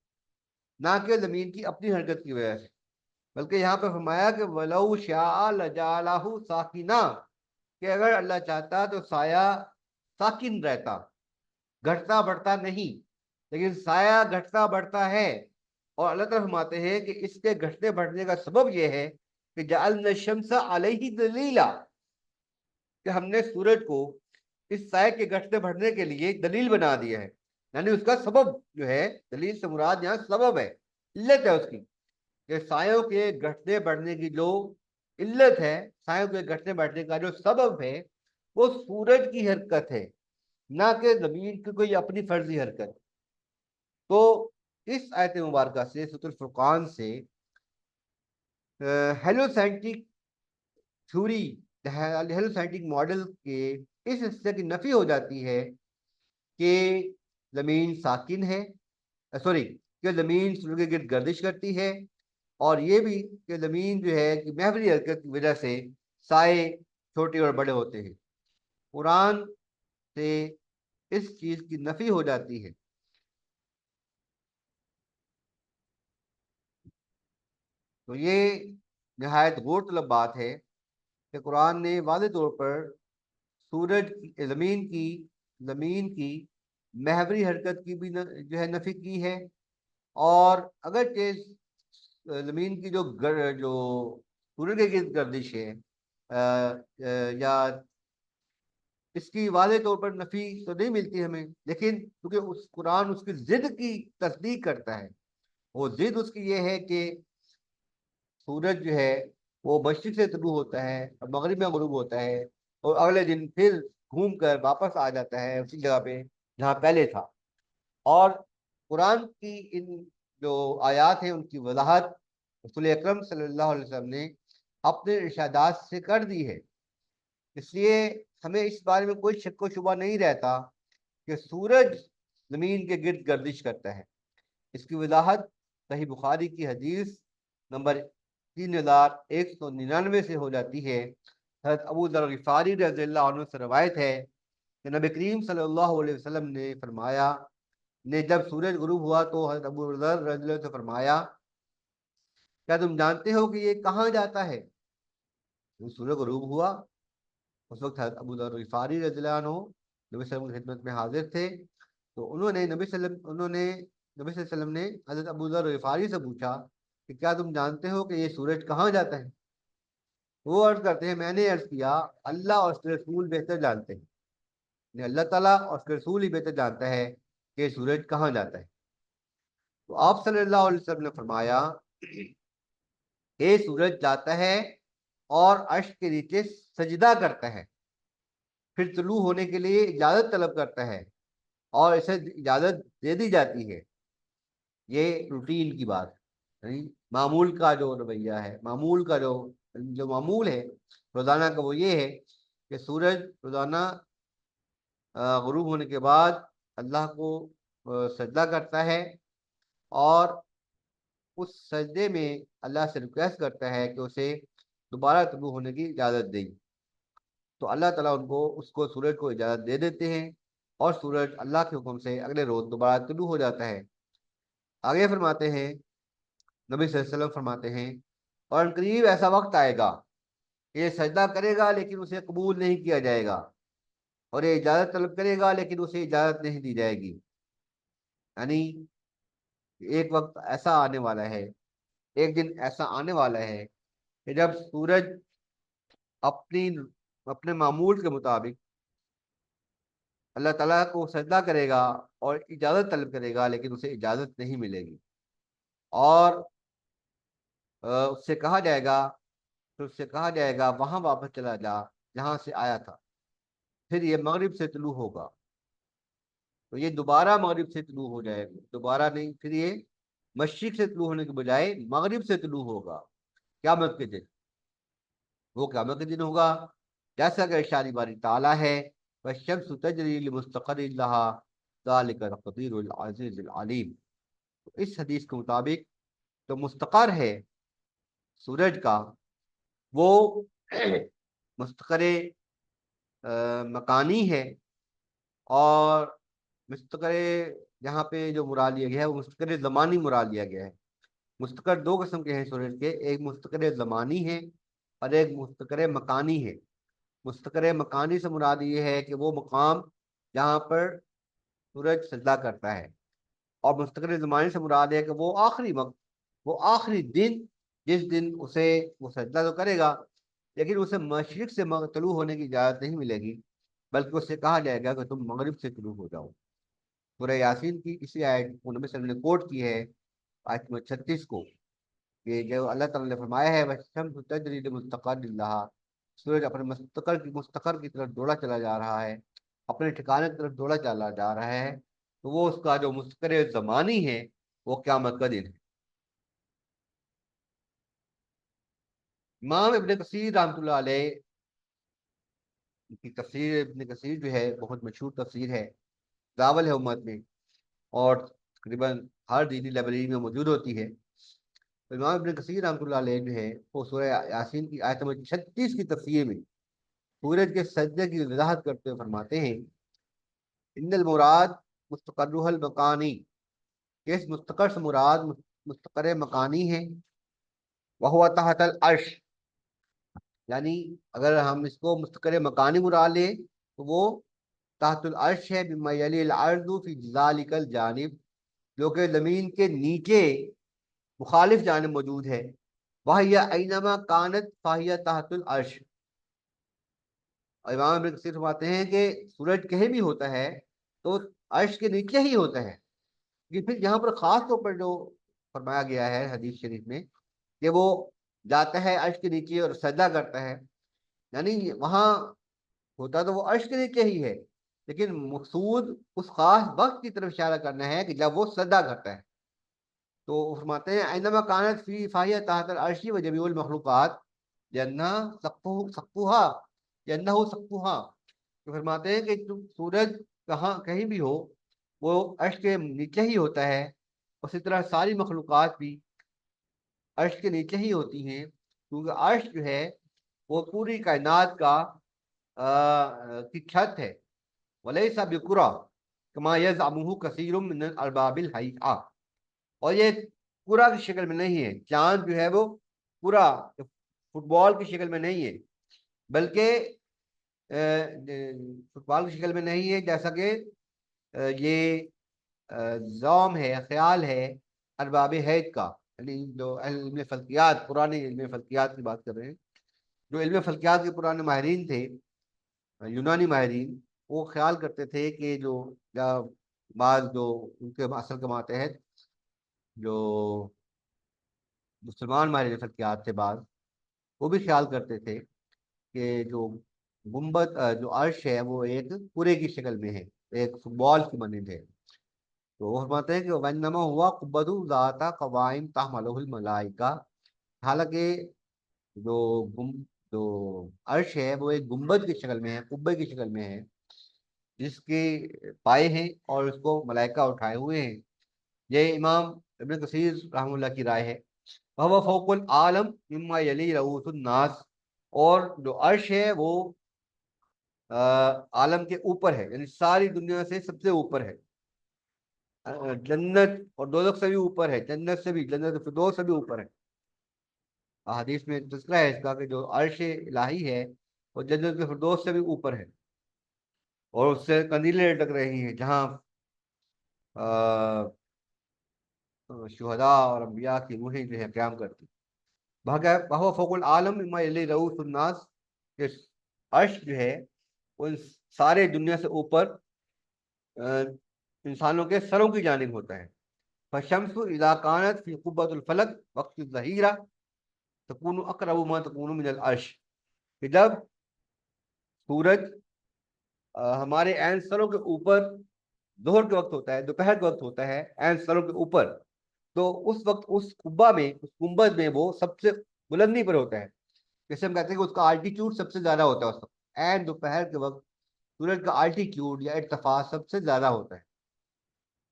ना कि जमीन की अपनी हरकत की वजह से। बल्कि यहाँ पे फरमाया कि वलौ शाअ लजालहु साकिना, कि अगर अल्लाह चाहता तो साया साकिन रहता, घटता बढ़ता नहीं, लेकिन साया घटता बढ़ता है। और अल्लाह ताला फरमाते हैं कि इसके घटने बढ़ने का सबब यह है कि जअलना शम्सा अलैहि दलीला, कि हमने सूरज को इस साय के घटने बढ़ने के लिए दलील बना दिया है। यानी उसका सबब जो है, दलील से मुराद यहाँ सबब है, इल्लत है उसकी, कि सायों के घटने बढ़ने की जो इल्लत है, सायों के घटने बढ़ने का जो सबब है, वो सूरज की हरकत है, ना कि जमीन की कोई अपनी फर्जी हरकत। तो इस आयत मुबारक से, सूरह फुरकान से, हेलोसेंट्रिक थ्योरी, हेलोसेंट्रिक मॉडल के इस हिस्से की नफी हो जाती है कि जमीन साकिन है, सॉरी, कि जमीन सूर्य के गिर्द गर्दिश करती है, और ये भी कि जमीन जो है कि महवरी हरकत की वजह से साए छोटे और बड़े होते हैं। कुरान से इस चीज की नफी हो जाती है। तो ये नहायत गौर तलब बात है कि कुरान ने वाज़ेह तौर पर सूरज जमीन की महवरी हरकत की भी जो है नफी की है। और अगर जमीन की जो सूर्य के गिर्द गर्दिश है, या इसकी वाज़ेह तौर पर नफी तो नहीं मिलती हमें, लेकिन क्योंकि उस कुरान उसकी जिद की तस्दीक करता है। वो जिद उसकी ये है कि सूरज जो है वो मशरिक से तुलू होता है और मगरिब में गुरूब होता है, और अगले दिन फिर घूम कर वापस आ जाता है उसी जगह पे जहाँ पहले था। और कुरान की इन जो आयात हैं उनकी वजाहत रसूल अकरम सल्लल्लाहु अलैहि वसल्लम ने अपने इरशादात से कर दी है। इसलिए हमें इस बारे में कोई शक व शुबा नहीं रहता कि सूरज जमीन के गिर्द गर्दिश करता है। इसकी वजाहत सही बुखारी की हदीस नंबर 3199 से हो जाती है। हज़रत अबू ज़र ग़िफ़ारी रज़ियल्लाहु अन्हु से रवायत है कि नबी करीम सल्लल्लाहु अलैहि वसल्लम ने फरमाया, ने जब सूरज गुरूब हुआ तो हज़रत अबू ज़र रज़ियल्लाहु अन्हु से फरमाया, क्या तुम जानते हो कि ये कहाँ जाता है? तो सूरज गुरूब हुआ, उस वक्त हज़रत अबू ज़र ग़िफ़ारी रज़ियल्लाहु अन्हु नबी सल्लल्लाहु अलैहि वसल्लम की खिदमत में हाजिर थे। तो नबी सल्लल्लाहु अलैहि वसल्लम ने हज़रत अबू ज़र ग़िफ़ारी से पूछा कि क्या तुम जानते हो कि ये सूरज कहाँ जाता है? वो अर्ज करते हैं, मैंने अर्ज किया, अल्लाह और उसके रसूल बेहतर जानते हैं। यानी अल्लाह ताला और उसके रसूल ही बेहतर जानता है कि सूरज कहाँ जाता है। तो आप सल्लल्लाहु अलैहि वसल्लम ने फरमाया, ये सूरज जाता है और अर्श के नीचे सजदा करता है, फिर तुलू होने के लिए इजाजत तलब करता है और इसे इजाजत दे दी जाती है। ये रूटीन की बात है, यानी मामूल का जो रवैया है, मामूल का जो जो मामूल है रोजाना का, वो ये है कि सूरज रोजाना गुरूब होने के बाद अल्लाह को सजदा करता है, और उस सजदे में अल्लाह से रिक्वेस्ट करता है कि उसे दोबारा तुलू होने की इजाज़त दें। तो अल्लाह ताला उनको उसको सूरज को इजाज़त दे देते हैं, और सूरज अल्लाह के हुक्म से अगले रोज दोबारा तुलू हो जाता है। आगे फरमाते हैं, नबी सल्लल्लाहु अलैहि वसल्लम फरमाते हैं, और करीब ऐसा वक्त आएगा कि ये सजदा करेगा लेकिन उसे कबूल नहीं किया जाएगा, और ये इजाज़त तलब करेगा लेकिन उसे इजाज़त नहीं दी जाएगी। यानी एक वक्त ऐसा आने वाला है, एक दिन ऐसा आने वाला है कि जब सूरज अपनी अपने मामूल के मुताबिक अल्लाह ताला को सजदा करेगा और इजाज़त तलब करेगा, लेकिन उसे इजाज़त नहीं मिलेगी। और उससे कहा जाएगा, तो उससे कहा जाएगा वहां वापस चला जा जहां से आया था। फिर ये मगरिब से तुलू होगा, तो ये दोबारा मगरिब से तुलू हो जाएगा, दोबारा नहीं, फिर ये मशरिक से तुलू होने के बजाय मगरिब से तुलू होगा क़यामत के दिन। वो क़यामत के दिन होगा जैसा कि इरशाद बारी ताला है, वश्शम्सु तजरी लिमुस्तक़र्रिन लहा ज़ालिका तक़दीरुल अज़ीज़िल अलीम। तो इस हदीस के मुताबिक जो मुस्तक़र है सूरज का, वो मुस्तक़र मकानी है, और मुस्तक़र यहाँ पे जो मुराद लिया गया है वो मुस्तक़र ज़मानी मुराद लिया गया है। मुस्तक़र दो किस्म के हैं सूरज के, एक मुस्तक़र ज़मानी है और एक मुस्तक़र मकानी है। मुस्तक़र मकानी से मुराद ये है कि वो मकाम जहाँ पर सूरज सजदा करता है, और मुस्तक़र ज़मानी से मुराद है कि वो आखिरी वक्त, वो आखिरी दिन, जिस दिन उसे वो सजदा तो करेगा लेकिन उसे मशरिक से तलू होने की इजाज़त नहीं मिलेगी, बल्कि उससे कहा जाएगा कि तुम मगरिब से तलू हो जाओ। सूरह यासीन की इसी आयत को नबी सल्लल्लाहु अलैहि वसल्लम ने कोट की है, आयत नंबर 36 को, कि जो अल्लाह ताला ने फरमाया है, वशम्सु तजरी लिमुस्तक़र्रिन लहा, सूरज अपने मुस्तकर की तरफ दौड़ा चला जा रहा है, अपने ठिकाने की तरफ दौड़ा चला जा रहा है। तो वो उसका जो मुस्तकर ज़मानी है वो क़यामत का दिन है। इमाम इब्न कसीर रहमतुल्लाह अलैह की तफसीर, इब्न कसीर जो है बहुत मशहूर तफसीर है, दावल है उम्मत में, और तकरीबन हर दीनी लाइब्रेरी में मौजूद होती है। तो इमाम इब्न कसीर रहमतुल्लाह अलैह जो है वो सूरह यासीन की आयत नंबर 36 की तफसीर में सूरज के सजदे की वजाहत करते हुए फरमाते हैं, इन्नल मुराद मुस्तक़र्रुल मकानी, कि इस मुस्तकर से मुराद मुस्तकर मकानी है। वह हुआ तहतल अर्श, यानी अगर हम इसको मुस्तकर मकानी मुराद लें तो वो तहतुल अर्श है, बिमा यलिल अर्दु फी ज़ालिकल जानिब, जो कि ज़मीन के नीचे मुखालिफ जानिब मौजूद है। वह यह ऐनमा कानत फाहिया तहतुल अर्श। और इमाम इब्न कसीर फरमाते हैं कि सूरज कहीं भी होता है तो अर्श के नीचे ही होता है। लेकिन फिर यहाँ पर खास तौर पर जो फरमाया गया है हदीस शरीफ में कि वो जाता है अर्श के नीचे और सजदा करता है, यानी वहाँ होता तो वो अर्श के नीचे ही है, लेकिन मकसूद उस खास वक्त की तरफ इशारा करना है कि जब वो सजदा करता है। तो फरमाते हैं, ऐनमा कानत फी फाहिया तहत अर्शी व जमीउल मखलूकात जन्ना सक़्फ़ुहा जन्नहु सक़्फ़ुहा। तो फरमाते हैं कि तुम सूरज कहाँ कहीं भी हो, वो अर्श के नीचे ही होता है। उसी तरह सारी मखलूकात भी अर्श के नीचे ही होती हैं, क्योंकि अर्श जो है वो पूरी कायनात का की छत है। वलैसा बिकुरा कमा यज़अमुहु कसीरुम मिनल अरबाबिल हैआ। और ये पूरा की शक्ल में नहीं है, चांद जो है वो पूरा फुटबॉल की शक्ल में नहीं है, बल्कि फुटबॉल की शक्ल में नहीं है, जैसा कि ये ज़ौम है, ख्याल है अरबाब हैत का, यानी जो इल्म फल्कियात, पुराने इल्म फल्कियात की बात कर रहे हैं। जो इल्म फल्कियात के पुराने माहिरीन थे, यूनानी माहिरीन, वो ख्याल करते थे कि जो या बाद जो उनके असल के मातहत जो मुसलमान माहिरीन फल्कियात थे बाद, वो भी ख्याल करते थे कि जो गुम्बद जो अर्श है वो एक पूरे की शक्ल में है, एक फुटबॉल की मानद है। तो वो फरमाते हैं कि वन्नमा हुआ कुब्बतु ज़ाता कवाइम तहमलुहुल मलाइका। हालांकि जो जो अर्श है वो एक गुम्बद की शक्ल में है, कुब्बे की शक्ल में है, जिसके पाए हैं और उसको मलाइका उठाए हुए हैं। ये इमाम इब्न कसीर रहमतुल्लाह की राय है। वह फौकुल आलम मिम्मा यली रऊसुन नास, और जो अर्श है वो आलम के ऊपर है, यानी सारी दुनिया से सबसे ऊपर है। जन्नत और दोजख से भी ऊपर है, जन्नत से भी, जन्नत फिरदौस से भी ऊपर है। हदीस में तज़किरा है इसका कि जो अर्श इलाही है वो जन्नत के फिरदौस से भी ऊपर है, और उससे कंदीलें लटक रही हैं, जहाँ शुहदा और अम्बिया की रूहें जो है क़याम करती। भागा वह फ़ौकुल आलम इम्मा इलैहि रऊसुन नास, कि अर्श जो है वो इन सारे दुनिया से ऊपर अ, इंसानों के सरों की जानिब होता है। फशम्सु इज़ा कानत फी कुब्बतिल फलक वक्त ज़हीरा तकूनु अक़रबु मा तकूनु मिनल अर्श, कि जब सूरज हमारे ऐन सरों के ऊपर दोहर के वक्त होता है, दोपहर के वक्त होता है, ऐन सरों के ऊपर, तो उस वक्त उस कुब्बा में, उस गुंबद में वो सबसे बुलंदी पर होता है। जैसे हम कहते हैं कि उसका आल्टीट्यूड सबसे ज्यादा होता है उस वक्त, एंड दोपहर के वक्त सूरज का आल्टीट्यूड या इर्तफा सबसे ज्यादा होता है।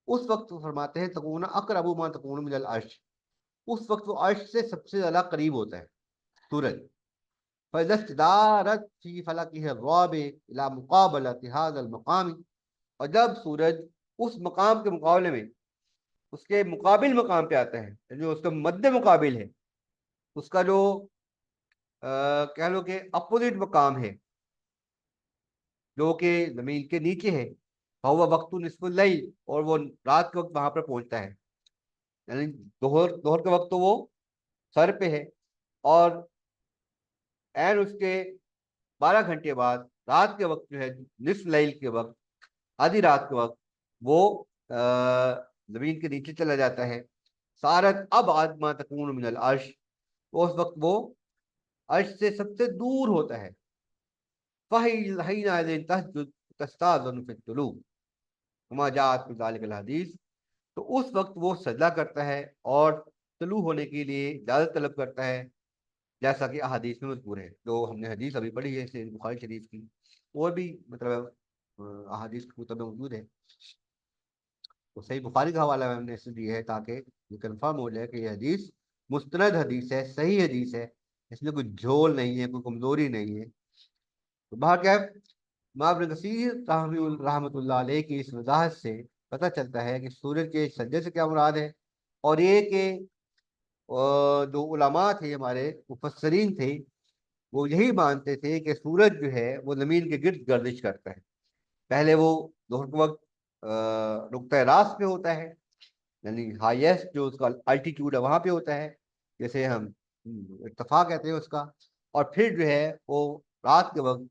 उस वक्त वो फरमाते हैं तकूना अकरबु मा तकूनु मिनल अर्श, उस वक्त वो अर्श से सबसे ज्यादा करीब होता है सूरज। फजदारत फी फलकिह रौब इला मुकाबलति हाज़ल मकामी, और जब सूरज उस मकाम के मुकाबले में, उसके मुकाबिल मकाम पे आता है, जो उसका मद्दे मुकाबिल है, उसका जो कह लो कि अपोजिट मकाम है, जो कि जमीन के नीचे है, वह वक्त निस्फुल लैल, और वो रात के वक्त वहां पर पहुंचता है। यानी दोहर दोहर के वक्त तो वो सर पे है, और एन उसके 12 घंटे बाद रात के वक्त जो है, निस्फ लैल के वक्त, आधी रात के वक्त, वो जमीन के नीचे चला जाता है। सारत अब आदमा तकून मिनल अर्श, तो उस वक्त वो अर्श से सबसे दूर होता है। हदीस, तो उस वक्त वो सजदा करता है और तलू होने के लिए इजाजत तलब करता है, जैसा कि अहादीस में मजबूर है, जो हमने हदीस अभी पढ़ी है सहीह बुखारी शरीफ की। और भी मतलब अहादीस की कुतुब में मौजूद है। तो सही बुखारी का हवाला हमने इसलिए दिया है ताकि ये कंफर्म हो जाए कि ये हदीस मुस्तनद हदीस है, सही हदीस है, इसमें कोई झोल नहीं है, कोई कमजोरी नहीं है। तो बाहर क्या है, इमाम इब्न कसीर रहमतुल्लाह अलैह की इस वजाहत से पता चलता है कि सूरज के सज्जे से क्या मुराद है, और ये कि जो उलमा थे, हमारे मुफस्सरीन थे, वो यही मानते थे कि सूरज जो है वो जमीन के गिर्द गर्दिश करता है। पहले वो दोहर के वक्त नुक्ता रास पे होता है, यानी हाईएस्ट जो उसका अल्टीट्यूड है वहां पे होता है, जैसे हम इर्तफा कहते हैं उसका। और फिर जो है वो रात के वक्त,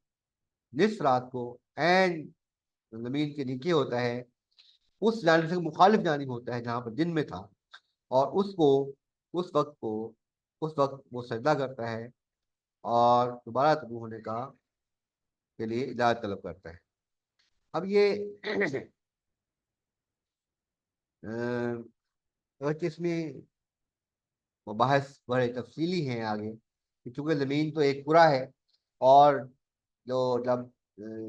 निस रात को, एंड जमीन के नीचे होता है, उस जानिब से मुखालिफ जानिब होता है जहां पर दिन में था, और उसको, उस वक्त को, उस वक्त वो सजदा करता है और दोबारा तबू होने का के लिए इजाजत तलब करता है। अब ये इसमें बहस बड़े तफसीली हैं आगे, कि चूंकि ज़मीन तो एक पूरा है, और जो जब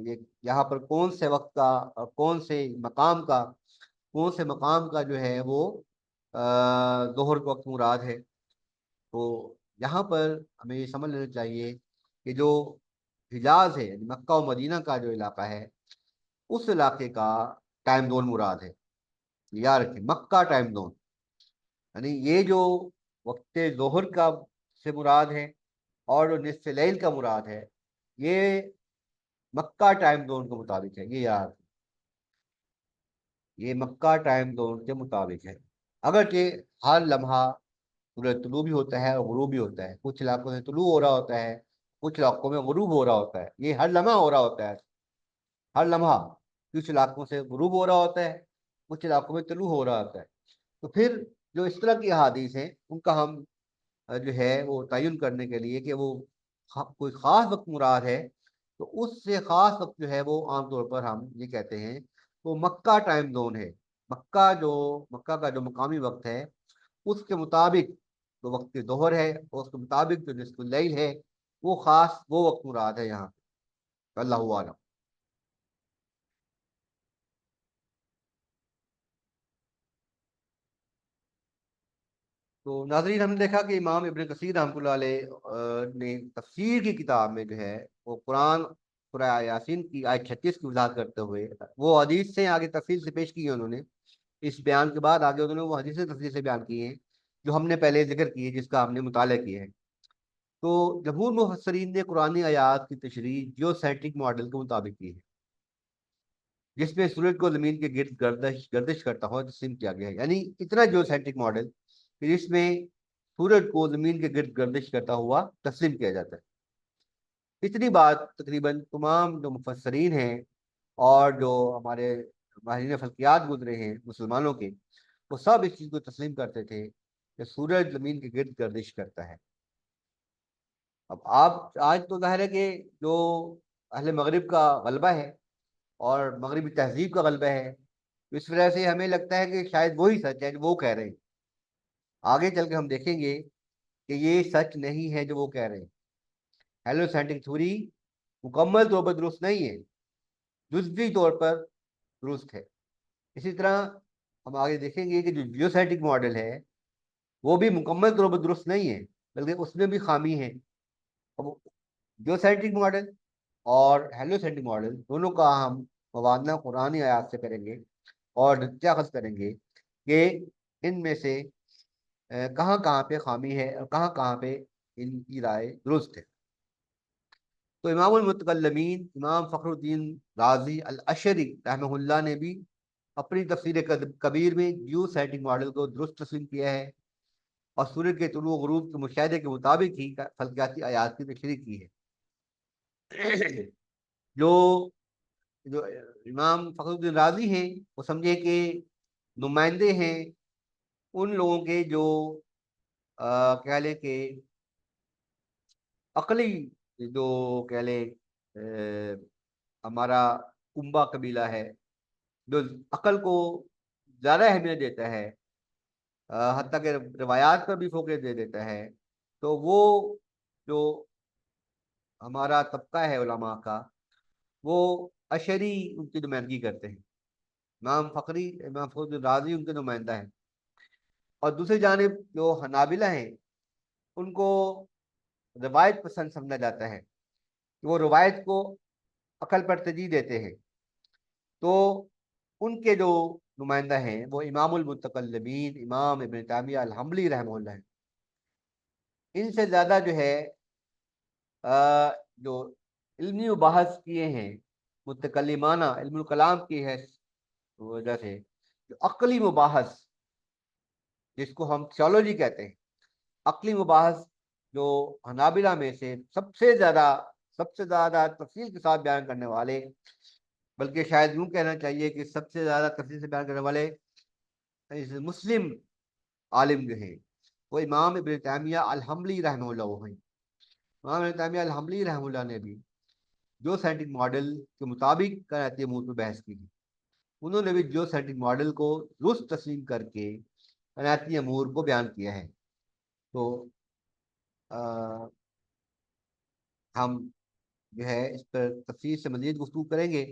ये यहाँ पर कौन से वक्त का और कौन से मकाम का जो है वो दोहर का वक्त मुराद है। तो यहाँ पर हमें ये समझ लेना चाहिए कि जो हिजाज है, यानी मक्का और मदीना का जो इलाका है, उस इलाके का टाइम जोन मुराद है। याद रखें, मक्का टाइम जोन, यानी ये जो वक्त जोहर का से मुराद है और जो निस्फ लैल का मुराद है, ये मक्का टाइम जोन के मुताबिक है। ये याद, ये मक्का टाइम जोन के मुताबिक है। अगरचे हर लम्हा सूरज तुलू भी होता है और गुरूब भी होता है, कुछ इलाकों में तुलू हो रहा होता है, कुछ इलाकों में गुरूब हो रहा होता है, ये हर लम्हा हो रहा होता है, हर लम्हा। कुछ इलाकों से गुरूब हो रहा होता है, कुछ इलाकों में तुलू हो रहा होता है। तो फिर जो इस तरह की अहादीस हैं उनका हम जो है वो तयन करने के लिए कि वो कोई ख़ास वक्त मुराद है, तो उससे ख़ास वक्त जो है वो आमतौर पर हम ये कहते हैं वो मक्का टाइम जोन है। मक्का का जो मकामी वक्त है, उसके मुताबिक जो वक्त दोहर है, और उसके मुताबिक जो निस्फुल लैल है, वो खास वो वक्त मुराद है यहाँ पे। अल्लाहु आलम। तो नाज़रीन, हमने देखा कि इमाम इब्न कसीर रहमतुल्लाह अलैह ने तफसीर की किताब में जो है वो कुरान सूरह यासीन की आयत 36 की वजाहत करते हुए वो हदीस से आगे तफसील से पेश की है उन्होंने। इस बयान के बाद आगे उन्होंने वो हदीस तफसील से बयान किए हैं जो हमने पहले जिक्र किए, जिसका हमने मुताला किया है। तो जमहूर मुफस्सरीन ने कुरानी आयात की तशरीह जियोसेंट्रिक मॉडल के मुताबिक की है, जिसमें सूरज को जमीन के गिर्द गर्दिश गर्दिश करता हुआ तस्लीम किया गया है। यानी इतना जियोसेंट्रिक मॉडल कि जिसमें सूरज को जमीन के गिर्द गर्दिश करता हुआ तस्लीम किया जाता है। इतनी बात तकरीबन तमाम जो मुफस्सरीन हैं और जो हमारे माहिरीन फल्कियात गुजरे हैं मुसलमानों के, वो सब इस चीज़ को तस्लीम करते थे कि सूरज जमीन के गिर्द गर्दिश करता है। अब आप आज तो जाहिर है कि जो अहले मगरिब का गलबा है और मगरबी तहजीब का गलबा है, तो इस वजह से हमें लगता है कि शायद वही सच है जो वो कह रहे हैं। आगे चल के हम देखेंगे कि ये सच नहीं है जो वो कह रहे हैं। हेलोसेंट्रिक थ्योरी मुकम्मल तौर पर दुरुस्त नहीं है, जुज़वी तौर पर दुरुस्त है। इसी तरह हम आगे देखेंगे कि जो जियोसेंट्रिक मॉडल है वो भी मुकम्मल तौर पर दुरुस्त नहीं है, बल्कि उसमें भी खामी है। अब जियोसेंट्रिक मॉडल और हेलोसेंट्रिक मॉडल दोनों का हम मुवाजना कुरानी आयात से करेंगे और नतीजा अखज़ करेंगे कि इनमें से कहाँ कहाँ पे खामी है और कहाँ कहाँ पे इनकी राय दुरुस्त है। तो इमामुल मुतकल्लिमीन इमाम फ़खरुद्दीन राज़ी अल अशरी रहमहुल्लाह ने भी अपनी तफसीर कबीर में जियोसेंट्रिक मॉडल को दुरुस्त तस्लीम किया है और सूरज के तुलू गुरूब के मुशाहिदे के मुताबिक ही फल्कियाती आयात की तशरीह की है। जो जो इमाम फ़खरुद्दीन राज़ी हैं वो समझे कि नुमाइंदे हैं उन लोगों के जो कह लें कि अकली, जो कह लें हमारा कुंबा कबीला है, जो अकल को ज़्यादा अहमियत देता है, हत्ता के रवायात पर भी फोकस दे देता है। तो वो जो हमारा तबका है उलमा का, वो अशरी उनकी नुमाइंदगी करते हैं। इमाम फखरुद्दीन राजी उनके नुमाइंदा है। और दूसरी जानिब जो हनाबिला हैं उनको रवायत पसंद समझा जाता है कि वो रवायत को अकल पर तरजीह देते हैं। तो उनके जो नुमाइंदा हैं वो इमामुल मुतकल्लिमीन इमाम इब्न तैमिया अल हम्बली रहमहुल्लाह हैं। इनसे ज़्यादा जो है जो इल्मी बहस किए हैं मुतकल्लिमाना इल्मुल कलाम की है वजह से, जो अक्ली मुबाहस जिसको हम थियोलॉजी कहते हैं, अक्ली मुबाहस जो हनाबिला में से सबसे ज़्यादा तफसील के साथ बयान करने वाले, बल्कि शायद यूँ कहना चाहिए कि सबसे ज़्यादा तफसील से बयान करने वाले इस मुस्लिम आलिम जो हैं वो इमाम इब्न तैमिया अल हम्बली रहमहुल्लाह वो हैं। इमाम इब्न तैमिया अल हम्बली रहमहुल्लाह ने भी जो साइंटिफिक मॉडल के मुताबिक कराती अमूर पर बहस की थी। उन्होंने भी जो साइंटिफिक मॉडल को दुरुस्त तस्लीम करके कराती अमूर को बयान किया है। तो आ, हम जो है इस पर तफसील से मजीद गुफ्तगू करेंगे।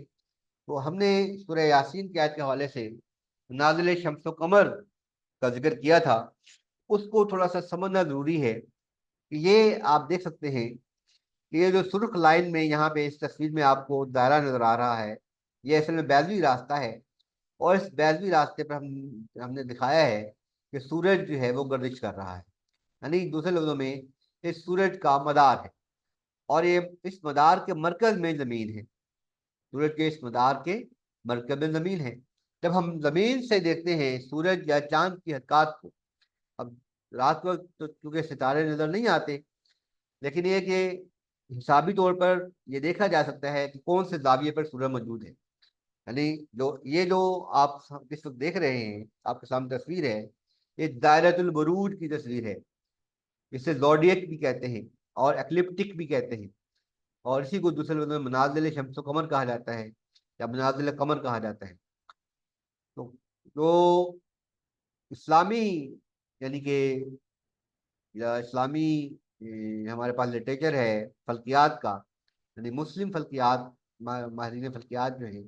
तो हमने सूरह यासीन की आयत के हवाले से नाज़िल शम्स व कमर का जिक्र किया था, उसको थोड़ा सा समझना जरूरी है कि ये आप देख सकते हैं कि ये जो सुर्ख लाइन में यहाँ पे इस तस्वीर में आपको दायरा नजर आ रहा है, ये असल में बैजवी रास्ता है। और इस बैजवी रास्ते पर हमने दिखाया है कि सूरज जो है वो गर्दिश कर रहा है। यानी दूसरे लफ्जों में इस सूरज का मदार है और ये इस मदार के मरकज में जमीन है। सूरज के इस मदार के मरकज में जमीन है। जब हम जमीन से देखते हैं सूरज या चांद की हरकत को, अब रात को तो चूंकि सितारे नजर नहीं आते, लेकिन ये कि हिसाबी तौर पर ये देखा जा सकता है कि कौन से जाविये पर सूरज मौजूद है। यानी जो आप इस वक्त देख रहे हैं, आपके सामने तस्वीर है, ये दायरतुल बुरूज की तस्वीर है। इसे जोडियक भी कहते हैं और एक्लिप्टिक भी कहते हैं। और इसी को दूसरे लफ्ज़ों में मनाजिल शम्स कमर कहा जाता है या मनाजिल कमर कहा जाता है। तो जो इस्लामी यानी कि या इस्लामी हमारे पास लिटरेचर है फल्कियात का, यानी मुस्लिम फल्कियात, माहिरीन फल्कियात जो है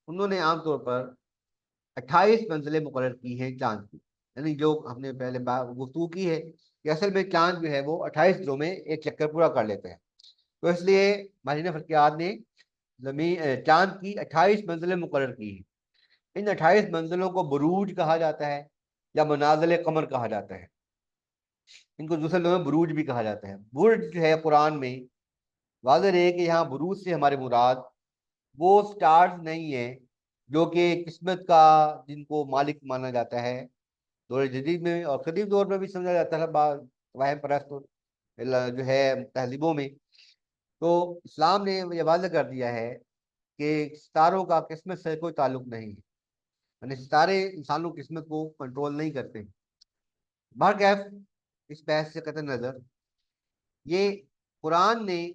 उन्होंने आमतौर पर 28 मंजिलें मुकर्रर की हैं चांद की। यानी जो हमने पहले गुफ्तगू की है कि असल में चांद जो है वो 28 दिनों में एक चक्कर पूरा कर लेते हैं। तो इसलिए माहिरीन फल्कियात ने चांद की 28 मंजिलें मुकर्रर की हैं। इन 28 मंजिलों को बुरूज कहा जाता है या मनाजिल कमर कहा जाता है। इनको दूसरे लोगों में बुरूज भी कहा जाता है। बुर्ज जो है कुरान में वाज़ेह है कि यहाँ बुरूज से हमारे मुराद वो स्टार्स नहीं है जो कि किस्मत का, जिनको मालिक माना जाता है दौर जदीद में और कदीम दौर में भी समझा जाता है वाहम परस्त जो है तहजीबों में। तो इस्लाम ने यह वाज़ेह कर दिया है कि सितारों का किस्मत से कोई ताल्लुक नहीं है, यानी सितारे इंसानों की किस्मत को कंट्रोल नहीं करते। बहरकैफ इस बहस से कतई नजर ये कुरान ने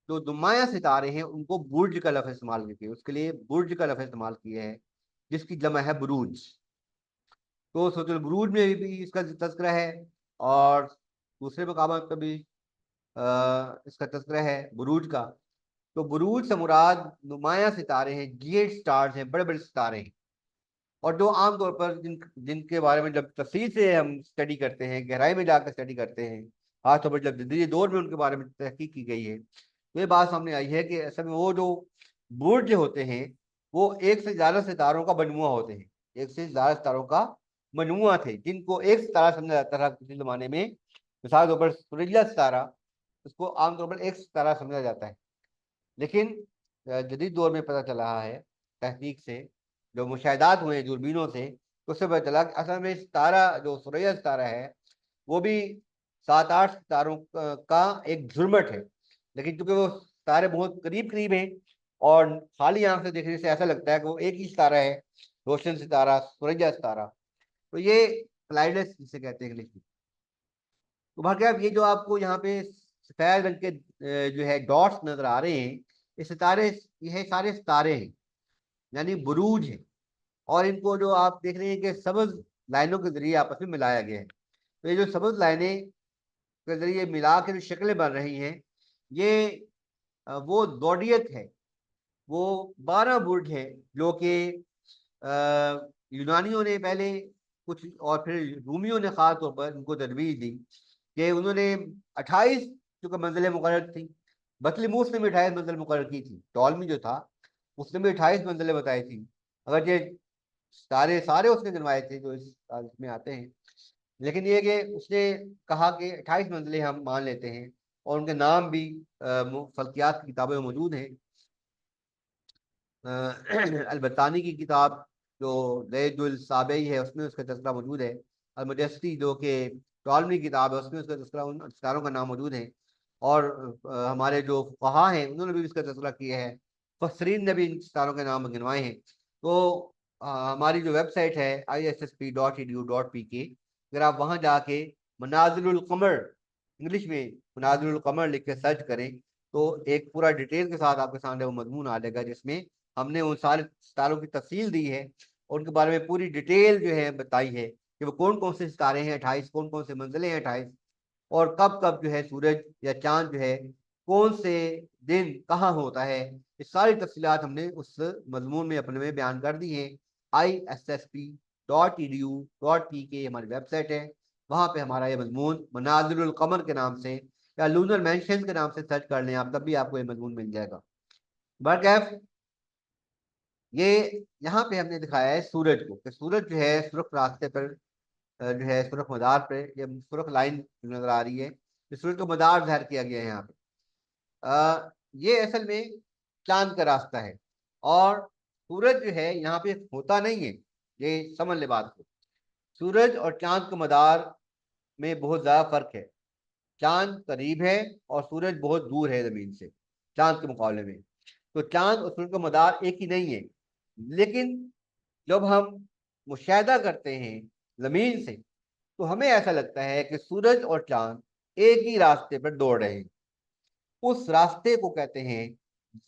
जो नुमाया सितारे हैं उनको बुर्ज का लफ्ज़ इस्तेमाल किया, उसके लिए बुर्ज का लफ्ज़ इस्तेमाल किया है जिसकी जमा है बुरूज। तो सूरह बुरूज में भी इसका तज़किरा है और दूसरे मकाम पर भी इसका तज़किरा है बुरूज का। तो बुरूज से मुराद नुमाया सितारे हैं, गियर्ड स्टार्स हैं, बड़े बड़े सितारे हैं। और जो आमतौर पर जिनके बारे में जब तफसील से हम स्टडी करते हैं, गहराई में जाकर स्टडी करते हैं, खासतौर पर जब जदीद दौर में उनके बारे में तहकीक की गई है, तो ये बात सामने आई है कि असल में वो जो बुर्ज होते हैं वो एक से ज़्यादा सितारों का मजमुआ होते हैं। एक से ज़्यादा सितारों का मजमुआ थे जिनको एक सितारा समझा जाता था किसी ज़माने में। मिसाल के तौर पर सूरज सितारा, उसको आमतौर पर एक सितारा समझा जाता है। लेकिन जदीद दौर में पता चला है तहकीक से, जो मुशाहिदात हुए हैं दूरबीनों से, तो उससे पता चला कि असल में सितारा जो सुरैया सितारा है वो भी 7-8 सितारों का एक झुरमट है। लेकिन चूंकि वो सितारे बहुत करीब करीब हैं और खाली आंख से देखने से ऐसा लगता है कि वो एक ही सितारा है, रोशन सितारा, सुरैया सितारा। तो ये क्लाइडेस जिसे कहते हैं इंग्लिश में। तो भाग्य ये जो आपको यहाँ पे सफेद रंग के जो है डॉट्स नजर आ रहे हैं, ये सितारे, ये सारे सितारे हैं, यानी बुरूज हैं। और इनको जो आप देख रहे हैं कि सबज लाइनों के जरिए आपस में मिलाया गया है। तो ये जो सबज लाइनें के जरिए मिला के जो शक्लें बन रही हैं, ये वो जोडियक है, वो 12 बुर्ज है जो कि यूनानियों ने पहले कुछ और फिर रूमियों ने खास तौर पर उनको तजवीज़ दी कि उन्होंने 28 जो मंजिलें मुकर्रर थी। बतलमूस ने भी 28 मंजिल मुकर्रर की थी, टॉलमी जो था उसने भी 28 मंजिलें बताई थी। अगर ये सारे सारे उसने गिनवाए थे जो इसमें आते हैं, लेकिन ये कि उसने कहा कि 28 मंजिलें हम मान लेते हैं। और उनके नाम भी फल्कियात की किताबों में मौजूद हैं। अलबतानी की किताब जो ज़ैदुल साबई है उसमें उसका तज़किरा मौजूद है। अलमुजस्सी जो कि टॉलमी किताब है उसमें उसका तज़किरा, उन सितारों का नाम मौजूद है। और हमारे जो फुक़हा हैं उन्होंने भी इसका तज़किरा किया है, मुफस्सिरीन ने भी इन सितारों के नाम गिनवाए हैं। तो हमारी जो वेबसाइट है ISSP.edu.pk, अगर आप वहाँ जाके मनाज़िलुल क़मर, इंग्लिश में मनाज़िलुल क़मर लिख के सर्च करें तो एक पूरा डिटेल के साथ आपके सामने वो मजमून आ जाएगा जिसमें हमने उन सारे सितारों की तफसील दी है और उनके बारे में पूरी डिटेल जो है बताई है कि वो कौन कौन से सितारे हैं 28, कौन कौन से मंजिलें हैं 28, और कब कब जो है सूरज या चांद जो है कौन से दिन कहाँ होता है। ये सारी तफसीलात हमने उस मजमून में अपने में बयान कर दी है। ISSP.edu.pk हमारी वेबसाइट है, वहाँ पे हमारा ये मजमून मनाजिलुल कमर के नाम से या लूनर मेंशंस के नाम से सर्च कर लें आप, तब भी आपको ये मजमून मिल जाएगा। बरकैफ ये यहाँ पे हमने दिखाया है सूरज को, कि सूरज जो है सुर्ख रास्ते पर जो है सुर्ख मदार पे, ये सुर्ख लाइन नजर आ रही है, इस सूरज को मदार ज़ाहिर किया गया है यहाँ पे। ये असल में चांद का रास्ता है और सूरज जो है यहाँ पे होता नहीं है। ये समझ ले बात को, सूरज और चांद के मदार में बहुत ज़्यादा फर्क है। चांद करीब है और सूरज बहुत दूर है ज़मीन से चांद के मुकाबले में। तो चांद और सूरज का मदार एक ही नहीं है। लेकिन जब हम मुशाहिदा करते हैं ज़मीन से तो हमें ऐसा लगता है कि सूरज और चांद एक ही रास्ते पर दौड़ रहे हैं। उस रास्ते को कहते हैं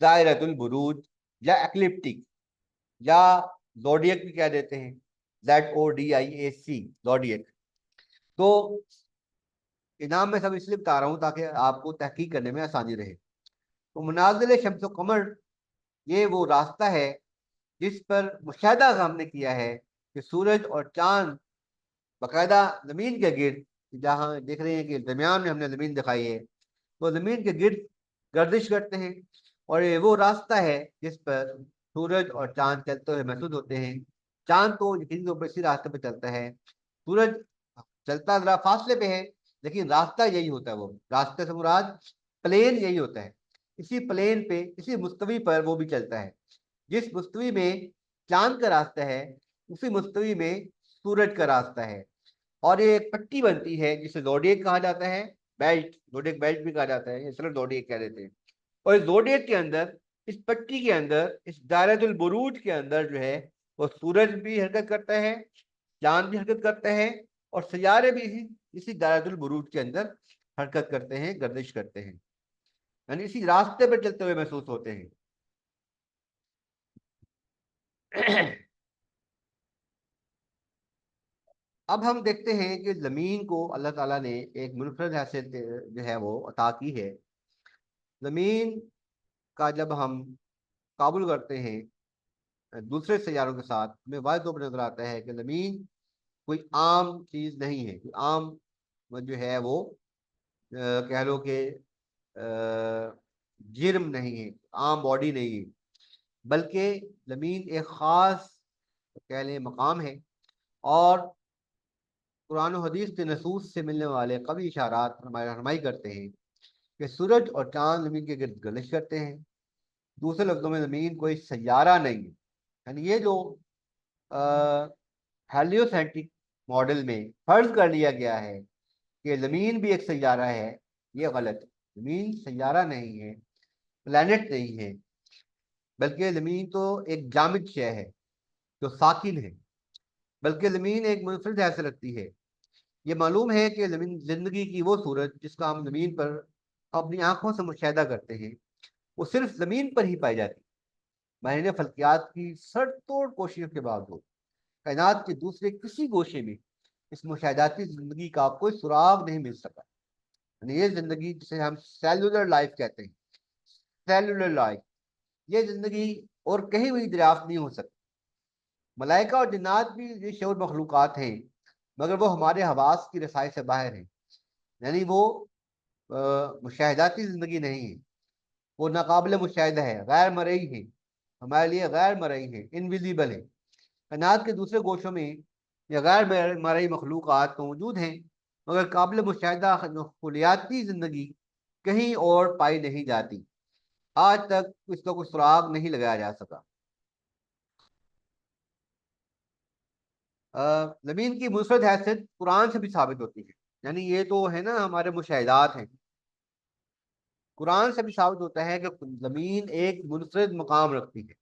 दायरतुल बुरूज या एक्लिप्टिक या जोडियक भी कह देते हैं, ZODIAC जोडियक। तो इनाम में सब इसलिए बता रहा हूँ ताकि आपको तहकीक करने में आसानी रहे। तो मुनाजिल शम्स व कमर ये वो रास्ता है जिस पर मुशाहिदा हमने किया है कि सूरज और चांद बाकायदा ज़मीन के गिर्द, जहाँ देख रहे हैं कि दरमियान में हमने ज़मीन दिखाई है, वो ज़मीन के गिर्द गर्दिश करते हैं। और ये वो रास्ता है जिस पर सूरज और चांद चलते हुए महसूस होते हैं। चांद तो यकीनी तौर पर इसी रास्ते पर चलता है, सूरज चलता जरा फासले पे है, लेकिन रास्ता यही होता है। वो रास्ते से मुराद प्लेन यही होता है। इसी प्लेन पे, इसी मुस्तवी पर वो भी चलता है। जिस मुस्तवी में चांद का रास्ता है, उसी मुस्तवी में सूरज का रास्ता है। और ये एक पट्टी बनती है जिसे जोडिएक कहा जाता है, बेल्ट, जोडिएक बेल्ट भी कहा जाता है, ये सिर्फ जोडिएक कह देते हैं। और इस जोडिएक के अंदर, इस पट्टी के अंदर, इस दायरतुल बुरूज के अंदर जो है, वो सूरज भी हरकत करता है, चांद भी हरकत करता है, और सियारे भी इसी इसी दायरतुल बुरूज के अंदर हरकत करते हैं, गर्दिश करते हैं, यानी इसी रास्ते पर चलते हुए महसूस होते हैं। अब हम देखते हैं कि जमीन को अल्लाह ताला ने एक मुनफरद हैसियत जो है वो अता की है। जमीन का जब हम काबुल करते हैं दूसरे सैयारों के साथ, हमें वाज़ तौर पर नजर आता है कि जमीन कोई आम चीज नहीं है, कोई आम वो जो है वो कह लो कि जिर्म नहीं है, आम बॉडी नहीं है, बल्कि जमीन एक खास कह लें मकाम है। और कुरान और हदीस के नसूस से मिलने वाले कभी इशारात रहनुमाई करते हैं कि सूरज और चांद जमीन के गिर्द गर्दिश करते हैं। दूसरे लफ्जों में जमीन कोई सैयारा नहीं है। यानी ये जो हेलियोसेंट्रिक मॉडल में फर्ज कर लिया गया है कि जमीन भी एक सैयारा है, ये गलत है। जमीन सैयारा नहीं है, प्लैनेट नहीं है, बल्कि जमीन तो एक जामिद शय है जो साकिन है। बल्कि जमीन एक मुनफरिद हैसियत रखती है। ये मालूम है कि जमीन जिंदगी की वो सूरत जिसका हम जमीन पर अपनी आंखों से मुशाहिदा करते हैं, वो सिर्फ जमीन पर ही पाई जाती है। माहिर फल्कियात की सर कोशिशों के बावजूद कायनात के दूसरे किसी गोशे में इस मुशाहिदाती जिंदगी का कोई सुराग नहीं मिल सका। यानी ये जिंदगी जिसे हम सेलुलर लाइफ कहते हैं, सेलुलर लाइफ, ये जिंदगी और कहीं भी दरियाफ्त नहीं हो सकती। मलाइका और जिन्नात भी ये शऊर मखलूक़ात हैं, मगर वो हमारे हवास की रसाई से बाहर हैं। यानी वो मुशाहिदाती जिंदगी नहीं है, वो नाकाबिल मुशाहिदा है, गैर मरई है, हमारे लिए गैर मरई है, इनविजिबल है। कायनात के दूसरे गोशों में या गैर मरई मखलूक़ात तो मौजूद हैं, मगर काबिल मुशाहिदा खलियाती जिंदगी कहीं और पाई नहीं जाती। आज तक इसका कोई सुराग नहीं लगाया जा सका। जमीन की मुस्बत हैसियत कुरान से भी साबित होती है। यानी ये तो है ना, हमारे मुशाहिदात हैं, कुरान से भी साबित होता है कि जमीन एक मुनफरिद मकाम रखती है।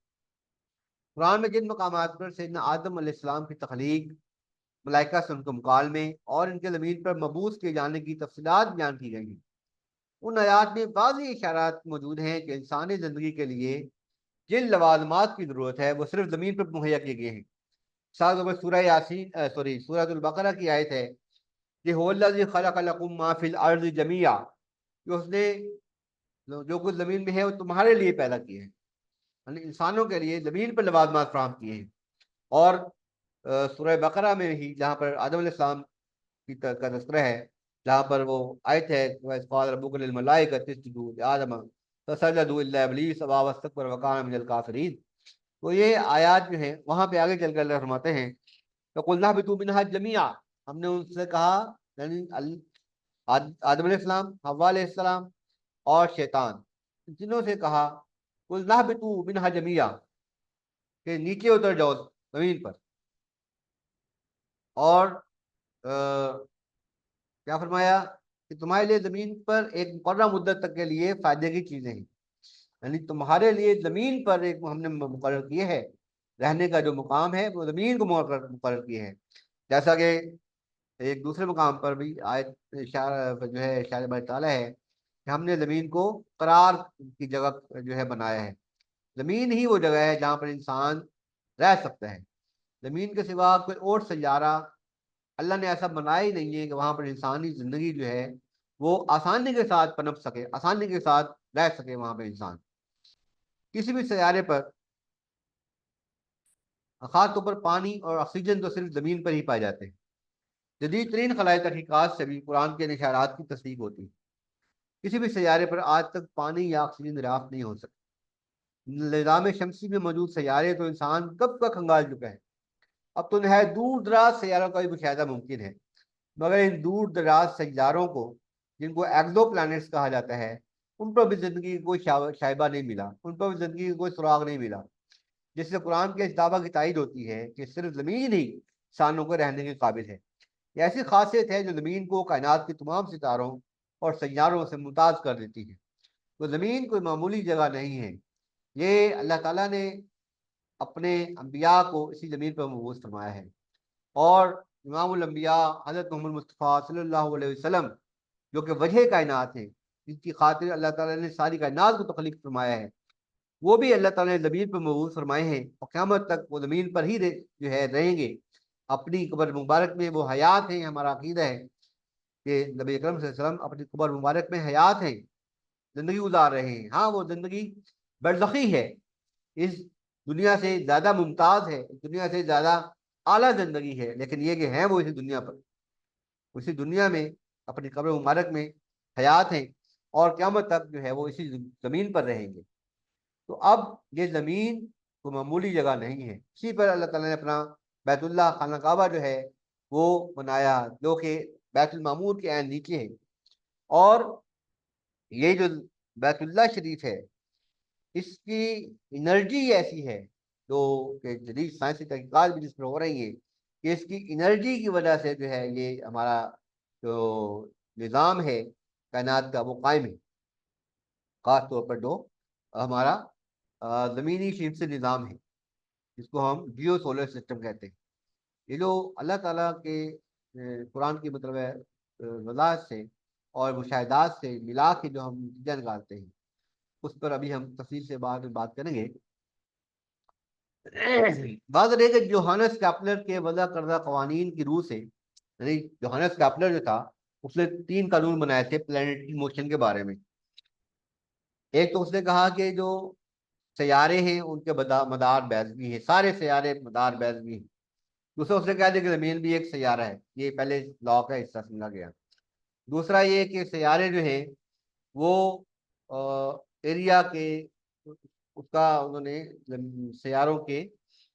कुरान में जिन मकामात पर सैयदना आदम अलैहिस्सलाम की तख्लीक, मलाइका से उनके मुकालमे और इनके ज़मीन पर मबूस किए जाने की तफसीलात बयान की गई हैं, उन आयात में वाज़ेह इशारात मौजूद हैं कि इंसानी ज़िंदगी के लिए जिन लवाजमात की ज़रूरत है वो सिर्फ ज़मीन पर मुहैया किए गए हैं। साथ में सूरह यासीन सॉरी सूरह बकरा की आयत है कि हुवल्लज़ी खलक़ लकुम मा फिल अर्ज़ि जमीआ, कि उसने जो कुछ ज़मीन में है वो तुम्हारे लिए पैदा किए हैं, यानी इंसानों के लिए ज़मीन पर लवाजमात फराहम किए हैं। और सूरह बकरा में ही जहाँ पर आदम अलैहिस्सलाम का तज़किरा है, जहाँ पर वो आयत है वइज़ क़ाल रब्बुका लिल मलाइकति इसजुदू लिआदम फसजदू इल्ला इब्लीस अबा वस्तकबरा व काना मिनल काफिरीन। तो ये आयत जो है वहाँ पे आगे चलकर अल्लाह फरमाते हैं तो कुल्ना बितू मिनहा जमिया, हमने उनसे कहा, यानी आदम अलैहिस्सलाम, हव्वा अलैहिस्सलाम और शैतान, तीनों से कहा कुल्ना बितू मिनहा जमिया, कि नीचे उतर जाओ जमीन पर। और क्या फरमाया कि तुम्हारे लिए जमीन पर एक मुकर्रर मुद्दत तक के लिए फायदे की चीजें हैं। यानी तुम्हारे लिए जमीन पर एक हमने मुकर्रर किए है, रहने का जो मुकाम है वो जमीन को मुकर्रर मुकर्रर किए हैं। जैसा कि एक दूसरे मुकाम पर भी आयत इशारा जो है इशारे बारी ताला है कि हमने जमीन को करार की जगह जो है बनाया है। जमीन ही वो जगह है जहाँ पर इंसान रह सकता है। जमीन के सिवा कोई और सैयारा अल्लाह ने ऐसा बनाया ही नहीं है कि वहां पर इंसानी जिंदगी जो है वो आसानी के साथ पनप सके, आसानी के साथ रह सके वहां पे इंसान। किसी भी सैयारे पर खास तौर पर पानी और ऑक्सीजन तो सिर्फ जमीन पर ही पाए जाते हैं। जदीद तरीन खलाई तहकीकात से भी कुरान के निशानात की तस्दीक होती है। किसी भी सैयारे पर आज तक पानी या ऑक्सीजन दरियाफ्त नहीं हो सकती। निज़ाम शमसी में मौजूद सैयारे तो इंसान कब का खंगाल चुका है। अब तो नहायत दूर दराज सैयारों का भी मुशाहिदा मुमकिन है, मगर इन दूर दराज सैयारों को, जिनको एक्सो प्लैनेट्स कहा जाता है, उन पर भी जिंदगी की कोई शाइबा नहीं मिला, उन पर भी जिंदगी का कोई सुराग नहीं मिला। जिससे कुरान के इस दावा की तायद होती है कि सिर्फ ज़मीन ही नहीं इंसानों को रहने के काबिल है। ये ऐसी खासियत है जो ज़मीन को कायनात के तमाम सितारों और सैयारों से मुमताज़ कर देती है। तो ज़मीन कोई मामूली जगह नहीं है। ये अल्लाह ताला ने अपने अम्बिया को इसी ज़मीन पर मबूस फरमाया है। और इमामुल अम्बिया हज़रत मोहम्मद मुस्तफ़ा सल्लल्लाहु अलैहि वसल्लम, जो कि वजह कायनात हैं, जिनकी खातिर अल्लाह ताला ने सारी कायनात को तख्लीक फरमाया है, वो भी अल्लाह ताला ने ज़मीन पर मबूस फरमाए हैं और क़यामत तक वो ज़मीन पर ही जो है रहेंगे। अपनी कब्र मुबारक में वो हयात हैं। हमारा अकीदा है कि नबी अकरम सल्लल्लाहु अलैहि वसल्लम अपनी कब्र मुबारक में हयात हैं, ज़िंदगी गुजार रहे हैं। हाँ, वो ज़िंदगी बरज़खी है, इस दुनिया से ज़्यादा मुमताज़ है, इस दुनिया से ज़्यादा आला ज़िंदगी है, लेकिन ये कि हैं वो इसी दुनिया पर, उसी दुनिया में अपनी कब्र मुबारक में हयात हैं और क़यामत तक जो है वो इसी ज़मीन पर रहेंगे। तो अब ये ज़मीन को मामूली जगह नहीं है। इसी पर अल्लाह ताला ने अपना बैतुल्लाह खाना काबा जो है वो बनाया, जो कि बैतुल मामूर के ऐन नीचे है। और ये जो बैतुल्लाह शरीफ है, इसकी एनर्जी ऐसी है जो कि जदीद साइंसी तहकीकात भी जिस पर हो रही है कि इसकी एनर्जी की वजह से जो है ये हमारा जो निज़ाम है कायनात का वो कायम है। खास तौर पर जो हमारा ज़मीनी शिफ्ट से निज़ाम है, जिसको हम जियो सोलर सिस्टम कहते हैं। ये जो अल्लाह ताला के कुरान की मतलब है वज़ाहत से और मुशाहिदात से मिला के जो हम नतीजा निकालते हैं, उस पर अभी हम तफसील से बाद में बात करेंगे। बात रही कि जोहानस कैपलर के वज़ा करदा कवानीन की रूह से, यानी जोहानस कैपलर जो था उसने 3 कानून बनाए थे प्लैनेटरी मोशन के बारे में। एक तो उसने कहा कि जो सैयारे हैं उनके मदार बैज़वी है, सारे सैयारे मदार बैज़वी हैं। दूसरा उसने कहा था कि ज़मीन भी एक सैयारा है, ये पहले लॉ का हिस्सा समझा गया। दूसरा ये कि सैयारे जो हैं वो एरिया के, उसका उन्होंने सैयारों के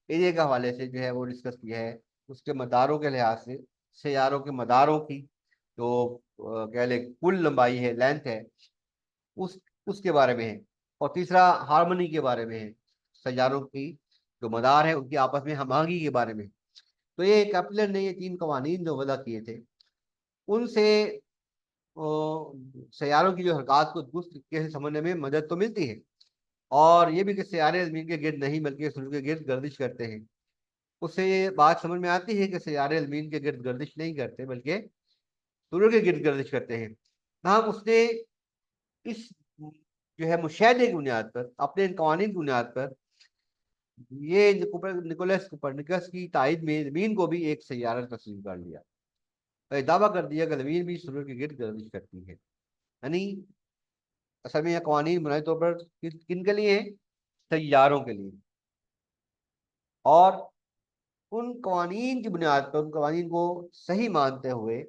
एरिया के हवाले से जो है वो डिस्कस किया है, उसके मदारों के लिहाज से सैयारों के मदारों की जो कह ले कुल लंबाई है, लेंथ है, उस उसके बारे में है। और तीसरा हार्मनी के बारे में है, सैयारों की जो मदार है उनकी आपस में हमआहंगी के बारे में। तो ये कैपलर ने ये 3 कवानीन जो वज़ा किए थे, उनसे सैयारों की जो हरकत को दुरुस्त तरीके से समझने में मदद तो मिलती है। और ये भी कि सैयारे ज़मीन के गिर्द नहीं बल्कि सूरज के गिर्द गर्दिश करते हैं। उससे ये बात समझ में आती है कि सैयारे ज़मीन के गिर्द गर्दिश नहीं करते बल्कि सूरज के गिर्द गर्दिश करते हैं। तमाम उसने इस जो है मुशाहिदे की बुनियाद पर, अपने इन कवानीन की बुनियाद पर, ये निकोलस कोपरनिकस की तायद में ज़मीन को भी एक सैयारा तस्लीम कर लिया और दावा कर दिया कि ज़मीन भी सूरज के गिर्द गर्दिश करती है। यानी असल में यह कवानीन बुनियादी तौर पर किन के लिए हैं? सैयारों के लिए। और उन कवानीन की बुनियाद पर, उन कवानीन को सही मानते हुए,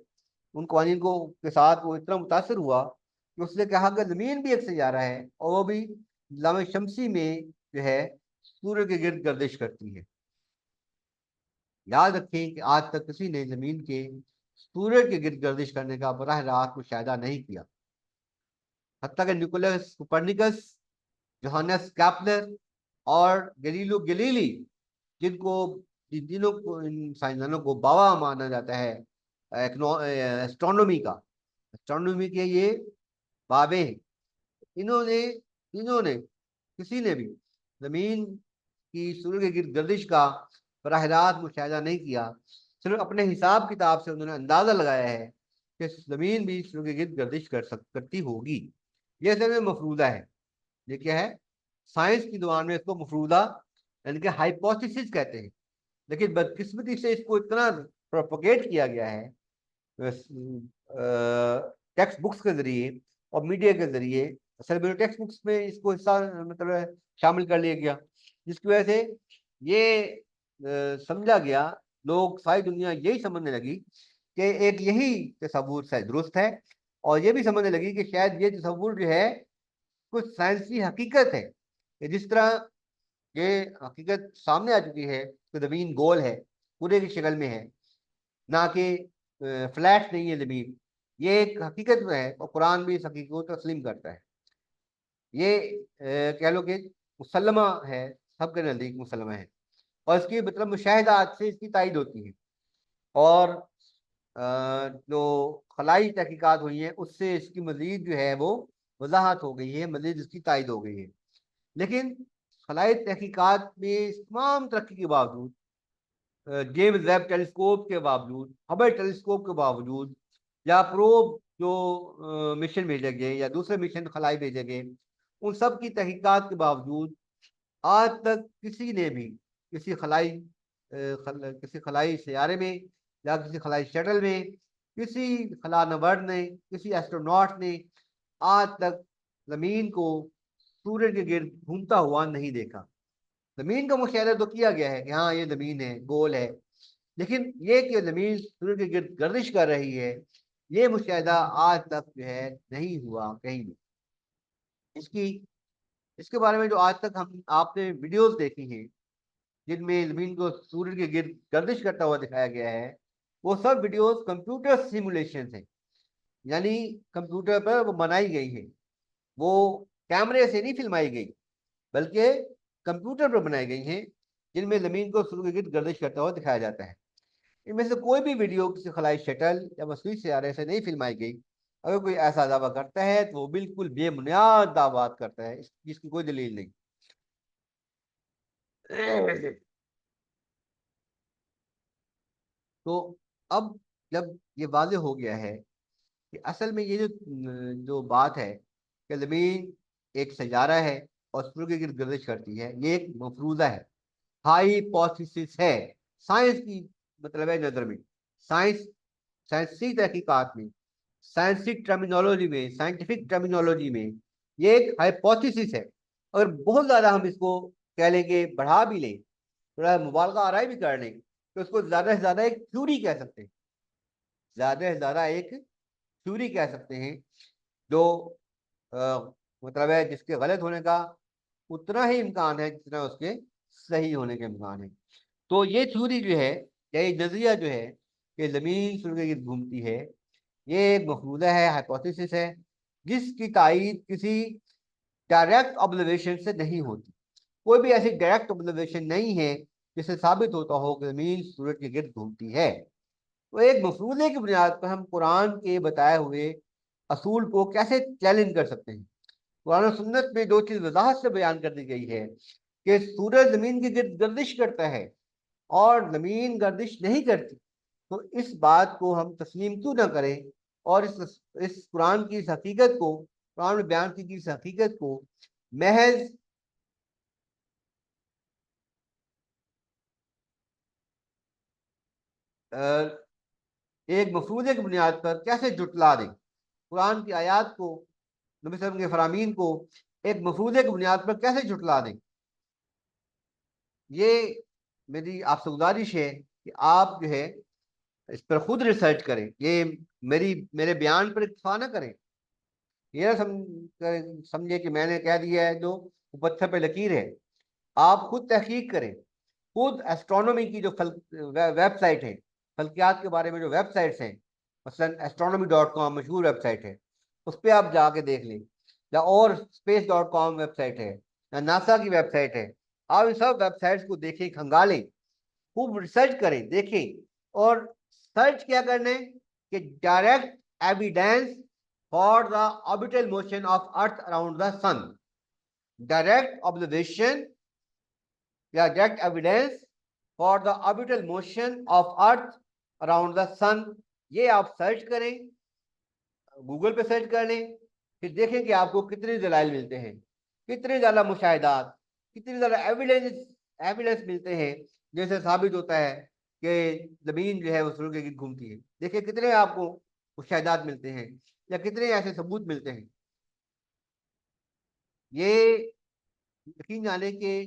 उन कवानीन को के साथ वो इतना मुतासर हुआ कि उसने कहा कि ज़मीन भी एक सैयारा है और वो भी निज़ाम शमसी में जो है सूर्य के गिर्द गर्दिश करती है। याद रखें कि आज तक किसी ने ज़मीन के सूर्य के गिर्द गर्दिश करने का बराह रास्त मुशाहिदा नहीं किया। हत्ता कि निकोलस कोपरनिकस, जोहानस कैपलर और गैलीलियो गैलीली, जिनको जिन दिनों को इन साइंसदानों को बाबा माना जाता है एस्ट्रोनॉमी का, एस्ट्रोनॉमी के ये बाबे हैं। इन्होंने किसी ने भी जमीन की सूर्य के गिर्द गर्दिश का बराह रास्त मुशाहिदा नहीं किया। सिर्फ अपने हिसाब किताब से उन्होंने अंदाजा लगाया है कि जमीन भी सूर्य के गिर्द गर्दिश करती होगी। यह असल में मफरूदा है। ये क्या है? साइंस की दुकान में इसको मफरूदा यानी कि हाइपोथेसिस कहते हैं। लेकिन बदकिस्मती से इसको इतना प्रोपोगेट किया गया है टेक्स्ट बुक्स के जरिए और मीडिया के जरिए, असल में टेक्स्ट बुक्स में इसको हिस्सा मतलब शामिल कर लिया गया, जिसकी वजह से ये समझा गया, लोग सारी दुनिया यही समझने लगी कि एक यही तस्वुर शायद दुरुस्त है, और ये भी समझने लगी कि शायद ये तस्वुर जो है कुछ साइंसी हकीकत है कि जिस तरह ये हकीकत सामने आ चुकी है कि ज़मीन गोल है, पूरे की शक्ल में है, ना कि फ्लैट नहीं है ज़मीन। ये एक हकीकत है और कुरान भी इस हकीकत को तस्लीम करता है। ये कह लो कि मुसल्लमा है, सबके नज़दीक मुसल्लमा है, और इसकी मतलब मुशाहिदात से इसकी तायद होती है। और जो खलाई तहकीकात हुई हैं उससे इसकी मज़ीद जो है वो वजाहत हो गई है, मज़ीद इसकी तायद हो गई है। लेकिन खलाई तहकीकात में तमाम तरक्की के बावजूद, जेम्स वेब टेलीस्कोप के बावजूद, हबल टेलीस्कोप के बावजूद, या प्रोब जो मिशन भेजे गए या दूसरे मिशन खलाई भेजे गए, उन सब की तहकीकात के बावजूद आज तक किसी ने भी किसी किसी खलाई सियारे में या किसी खलाई शटल में किसी खलानवर्द ने, किसी एस्ट्रोनॉट ने आज तक जमीन को सूरज के गिर्द घूमता हुआ नहीं देखा। जमीन का मुशाहिदा तो किया गया है कि हाँ ये जमीन है, गोल है, लेकिन ये कि जमीन सूरज के गिर्द गर्दिश कर रही है, ये मुशाहिदा आज तक जो है नहीं हुआ कहीं भी। इसकी इसके बारे में जो आज तक हम आपने वीडियोस देखी हैं जिनमें जमीन को सूरज के गिर्द गर्दिश करता हुआ दिखाया गया है, वो सब वीडियोस कंप्यूटर सिमुलेशन है, यानी कंप्यूटर पर वो बनाई गई है। वो कैमरे से नहीं फिल्माई गई, बल्कि कंप्यूटर पर बनाई गई हैं, जिनमें जमीन को सूरज के गिर्द गर्दिश करता हुआ दिखाया जाता है। इनमें से कोई भी वीडियो किसी खलाई शटल या मसनूई सियारे से नहीं फिल्माई गई। अगर कोई ऐसा दावा करता है तो वो बिल्कुल बेबुनियाद दावात करता है, इसकी कोई दलील नहीं। तो अब जब ये वाज़ेह हो गया है कि असल में ये जो जो बात है कि ज़मीन एक सैयारा है और सूरज के गिर्द गर्दिश करती है, ये एक मफरूज़ा है, हाइपोथेसिस है साइंस की, मतलब है नज़र में, साइंस साइंसी तहकीकात में, साइंसिक टर्मिनोलॉजी में, साइंटिफिक टर्मिनोलॉजी में ये एक हाइपोथेसिस है। अगर बहुत ज़्यादा हम इसको कह लेंगे, बढ़ा भी लें, थोड़ा मुबालगा आराई भी कर लें, तो उसको ज़्यादा से ज़्यादा एक थ्योरी कह सकते हैं, ज़्यादा से ज़्यादा एक थ्योरी कह सकते हैं, जो मतलब है जिसके गलत होने का उतना ही इम्कान है जितना उसके सही होने का इम्कान है। तो ये थ्योरी जो है, या ये नज़रिया जो है कि ज़मीन सूरज के गिर्द घूमती है, ये एक मफरूज़ा है, हाइपोथेसिस है, जिसकी तायीद किसी डायरेक्ट ऑब्जर्वेशन से नहीं होती। कोई भी ऐसी डायरेक्ट ऑब्जर्वेशन नहीं है जिससे साबित होता हो कि ज़मीन सूरज के गिर्द घूमती है। तो एक मफरूज़े की बुनियाद पर हम कुरान के बताए हुए असूल को कैसे चैलेंज कर सकते हैं? कुरान और सुन्नत में दो चीज़ वजाहत से बयान कर दी गई है कि सूरज ज़मीन के गिर्द गर्दिश करता है और ज़मीन गर्दिश नहीं करती। तो इस बात को हम तस्लीम क्यों ना करें, और इस कुरान की इस हकीकत को, कुरान में बयान की गई इस हकीकत को महज एक मफरूज़े की बुनियाद पर कैसे जुटला दें, कुरान की आयत को, नबी सल्लल्लाहु अलैहि वसल्लम के फरामीन को एक मफरूज़े की बुनियाद पर कैसे जुटला दें। ये मेरी आपसे गुजारिश है कि आप जो है इस पर खुद रिसर्च करें, ये मेरे बयान पर इत्तफा ना करें। ये ना समझे कि मैंने कह दिया है जो वो पत्थर पे लकीर है। आप खुद तहकीक करें, खुद एस्ट्रोनॉमी की जो वेबसाइट है, फल्कियात के बारे में जो वेबसाइट्स हैं, मसलन astronomy.com मशहूर वेबसाइट है, उस पर आप जाके देख लें, या और space.com वेबसाइट है, या नासा की वेबसाइट है। आप इन सब वेबसाइट्स को देखें, खंगालें, खूब रिसर्च करें, देखें, और सर्च क्या करने कि direct evidence for the orbital motion of earth around the sun, direct observation या direct evidence for the orbital motion of earth around the sun. ये आप सर्च करें, गूगल पे सर्च कर लें, फिर देखें कि आपको कितने दलाइल मिलते हैं, कितने ज़्यादा मुशाहिदात, कितने ज़्यादा एविडेंस एविडेंस मिलते हैं जैसे साबित होता है कि ज़मीन जो है वो सूरज के गिर्द घूमती है। देखिए कितने आपको मुशाहिदात मिलते हैं। या कितने ऐसे सबूत मिलते हैं? ये यकीन जाने के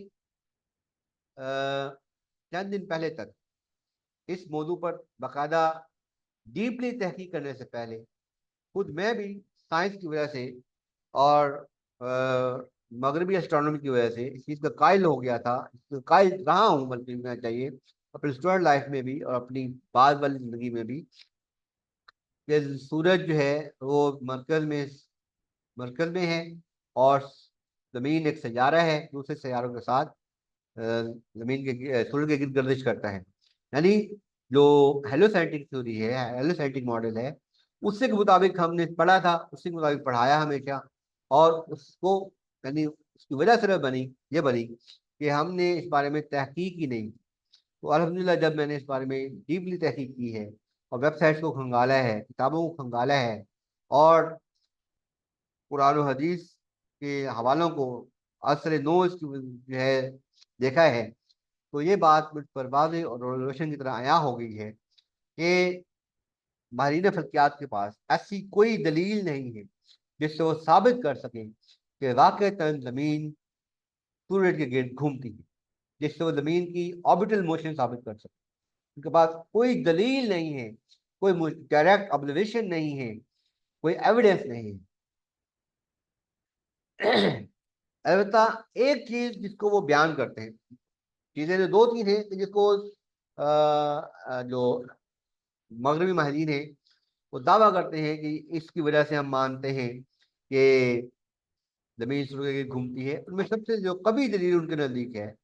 चंद दिन पहले तक इस मौजू पर बाकायदा डीपली तहकीक करने से पहले खुद मैं भी साइंस की वजह से और मगरबी एस्ट्रोनॉमी की वजह से इस चीज़ का कायल हो गया था, इसका कायल रहा हूँ बल्कि मैं चाहिए अपनी स्टूडेंट लाइफ में भी और अपनी बाद वाली ज़िंदगी में भी, कि सूरज जो है वो मरकज में है और ज़मीन एक सैयारा है, दूसरे सैयारों के साथ जमीन के सूर्य के गिर्द गर्दिश करता है। यानी जो हेलोसेंट्रिक थ्योरी है, हेलोसेंट्रिक मॉडल है, उससे के मुताबिक हमने पढ़ा था, उसी के मुताबिक पढ़ाया हमेशा। और उसको यानी उसकी वजह सिर्फ ये बनी कि हमने इस बारे में तहकीक ही नहीं। तो अल्हम्दुलिल्लाह जब मैंने इस बारे में डीपली तहकीक की है और वेबसाइट्स को खंगाला है, किताबों को खंगाला है और कुरान और हदीस के हवालों को असर नो इसकी जो है देखा है, तो ये बात मुझ पर वाज़ेह और रोशन की तरह आया हो गई है कि माहिरीन फल्कियात के पास ऐसी कोई दलील नहीं है जिससे वो साबित कर सकें कि वाक़तन ज़मीन सूरज के गिर्द घूमती है, जिससे वो ज़मीन की ऑर्बिटल मोशन साबित कर सके। उनके पास कोई दलील नहीं है, कोई डायरेक्ट ऑब्जर्वेशन नहीं है, कोई एविडेंस नहीं है। अलबत्ता एक चीज जिसको वो बयान करते हैं, चीजें जो दो तीन है जिसको जो मगरबी माहिरीन है वो दावा करते हैं कि इसकी वजह से हम मानते हैं कि जमीन सूरज की घूमती है। उनमें सबसे जो कभी दलील उनके नजदीक है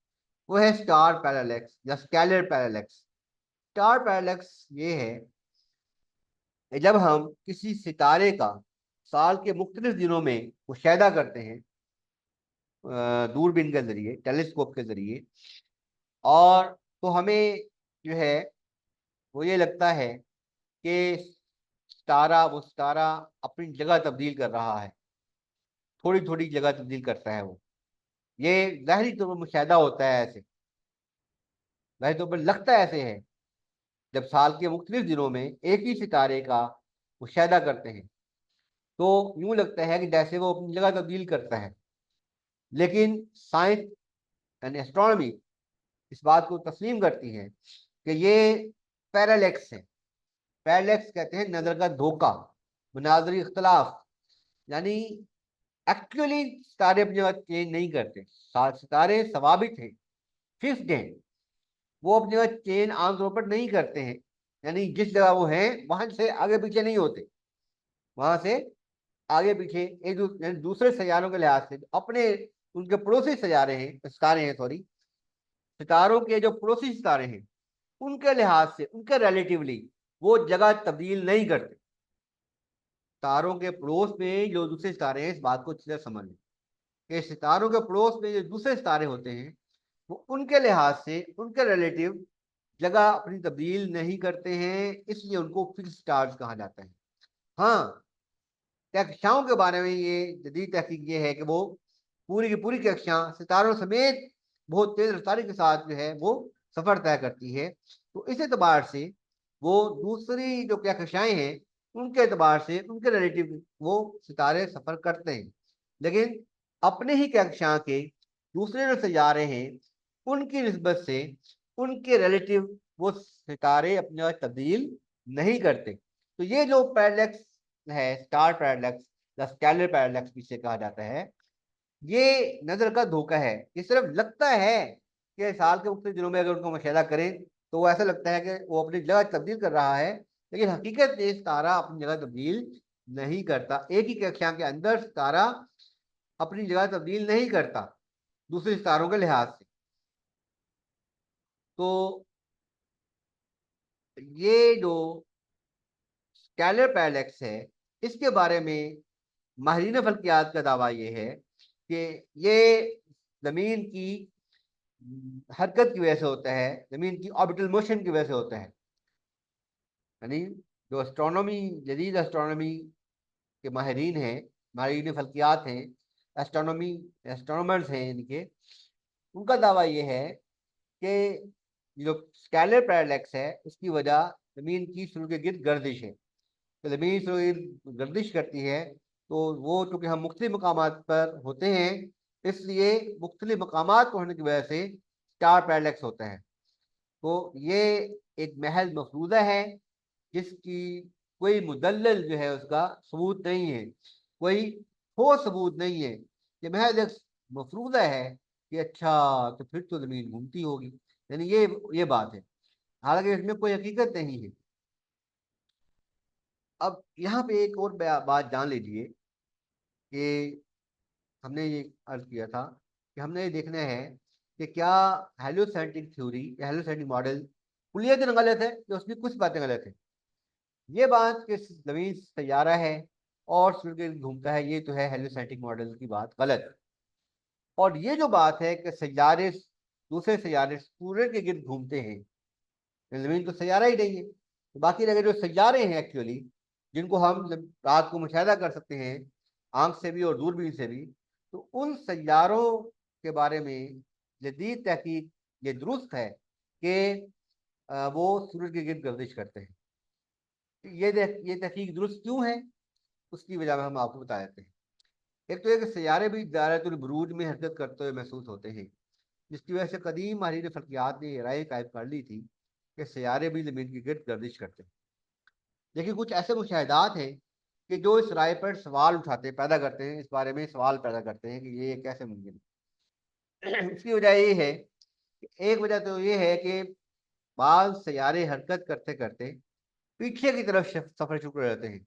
वो है स्टार पैरालैक्स या स्केलर पैरालैक्स। स्टार पैरालैक्स ये है कि जब हम किसी सितारे का साल के मुख्तलिफ दिनों में मुशाहिदा करते हैं दूरबीन के जरिए, टेलीस्कोप के जरिए, और तो हमें जो है वो ये लगता है कि सितारा अपनी जगह तब्दील कर रहा है, थोड़ी थोड़ी जगह तब्दील करता है वो। ये ज़ाहिरी तौर पर मुशाहिदा होता है ऐसे, ज़ाहिरी तौर पर लगता है ऐसे है जब साल के मुख्तलिफ दिनों में एक ही सितारे का मुशाहिदा करते हैं, तो यूं लगता है कि जैसे वो अपनी जगह तब्दील करता है। लेकिन साइंस यानी एस्ट्रोनॉमी इस बात को तस्लीम करती है कि ये पैरालेक्स है। पैरालेक्स कहते हैं नजर का धोखा, मुनाजरी इख्तलाफ। यानी एक्चुअली सितारे अपनी जगह चेंज नहीं करते, सितारे सवाबित हैं, फिक्स्ड हैं, वो अपनी जगह चेंज आमतौर पर नहीं करते हैं। यानी जिस जगह वो हैं वहां से आगे पीछे नहीं होते, वहां से आगे पीछे यानी दूसरे सैयारों के लिहाज से अपने उनके पड़ोसी सितारे हैं सॉरी, सितारों के जो पड़ोसी सितारे हैं उनके लिहाज से, उनके रिलेटिवली वो जगह तब्दील नहीं करते। तारों के पड़ोस में जो दूसरे सितारे हैं, इस बात को अच्छी तरह समझ लें कि सितारों के पड़ोस में जो दूसरे सितारे होते हैं वो उनके लिहाज से, उनके रिलेटिव जगह अपनी तब्दील नहीं करते हैं, इसलिए उनको फिक्स स्टार्स कहा जाता है। हाँ, कक्षाओं के बारे में ये जदीद तहकीक ये है कि वो पूरी की पूरी कक्षा सितारों समेत बहुत तेज रफ्तारी के साथ जो है वो सफर तय करती है। तो इस एतबार से वो दूसरी जो क्या कक्षाएं हैं उनके एतबार से उनके रिलेटिव वो सितारे सफर करते हैं। लेकिन अपने ही कक्षा के दूसरे जो सितारे हैं उनकी निस्बत से उनके रिलेटिव वो सितारे अपने आप तब्दील नहीं करते। तो ये जो पैरेलैक्स है, स्टार पैरालैक्स या स्केलर पैरालैक्स जिसे कहा जाता है, ये नजर का धोखा है। ये सिर्फ लगता है कि साल के मुख्तलिफ दिनों में अगर उनको मुशाहिदा करें तो वो ऐसा लगता है कि वो अपनी जगह तब्दील कर रहा है, लेकिन हकीकत में तारा अपनी जगह तब्दील नहीं करता। एक ही कक्षा के अंदर तारा अपनी जगह तब्दील नहीं करता दूसरे सितारों के लिहाज से। तो ये जो स्केलर पैरालैक्स है इसके बारे में माहिरीन फल्कियात का दावा ये है कि ये जमीन की हरकत की वजह से होता है, जमीन की ऑर्बिटल मोशन की वजह से होता है। यानी जो एस्ट्रोनॉमी, जदीद एस्ट्रोनॉमी के माहिरीन हैं, माहिरीन फल्कियात हैं, एस्ट्रोनॉमी एस्ट्रोनॉमर्स हैं इनके, उनका दावा ये है कि जो स्केलर पैरालैक्स है उसकी वजह जमीन की सूर्य के गिर्द गर्दिश है। तो ज़मीन से गर्दिश करती है, तो वो चूँकि हम मुख्तलिफ मकामात पर होते हैं, इसलिए मुख्तलिफ मकामात पर होने की वजह से स्टार पैरालैक्स होता है। तो ये एक महज मफरूज़ा है जिसकी कोई मुदल्लल जो है उसका सबूत नहीं है, कोई ठोस सबूत नहीं है। ये महज एक मफरूज़ा है कि अच्छा तो फिर तो ज़मीन घूमती होगी, यानी ये बात है, हालांकि इसमें कोई हकीकत नहीं है। अब यहाँ पे एक और बात जान लीजिए कि हमने ये अर्ज किया था कि हमने ये देखना है कि क्या हेलियोसेंट्रिक थ्योरी या हेलियोसेंट्रिक मॉडल कुलियतन गलत है या उसमें कुछ बातें गलत है। ये बात कि जमीन सैयारा है और सूर्य के गिर्द घूमता है, ये तो है हेलियोसेंट्रिक मॉडल की बात गलत। और ये जो बात है कि सैयारे दूसरे सैयारे सूर्य के गिर्द घूमते हैं, जमीन तो सैयारा ही नहीं है, तो बाकी रह गए जो सैयारे हैं एक्चुअली, जिनको हम जब रात को मुशाहिदा कर सकते हैं आंख से भी और दूरबीन से भी, तो उन सैयारों के बारे में जदीद तहकीक ये दुरुस्त है कि वो सूरज के गिर्द गर्दिश करते हैं। ये तहकीक दुरुस्त क्यों है, उसकी वजह में हम आपको बता देते हैं। एक तो एक सैयारे भी दायरतुल बुरूज में हरकत करते हुए महसूस होते हैं, जिसकी वजह से कदीम माहिरीन फल्कियात ने ये राय कायम कर ली थी कि सैयारे भी ज़मीन के गिर्द गर्दिश करते हैं। लेकिन कुछ ऐसे मुशाहिदात हैं कि जो इस राय पर सवाल उठाते पैदा करते हैं, इस बारे में सवाल पैदा करते हैं कि ये कैसे मुमकिन है। इसकी वजह ये है कि एक वजह तो ये है कि बाल सैयारे हरकत करते करते पीछे की तरफ सफर शुरू कर जाते हैं।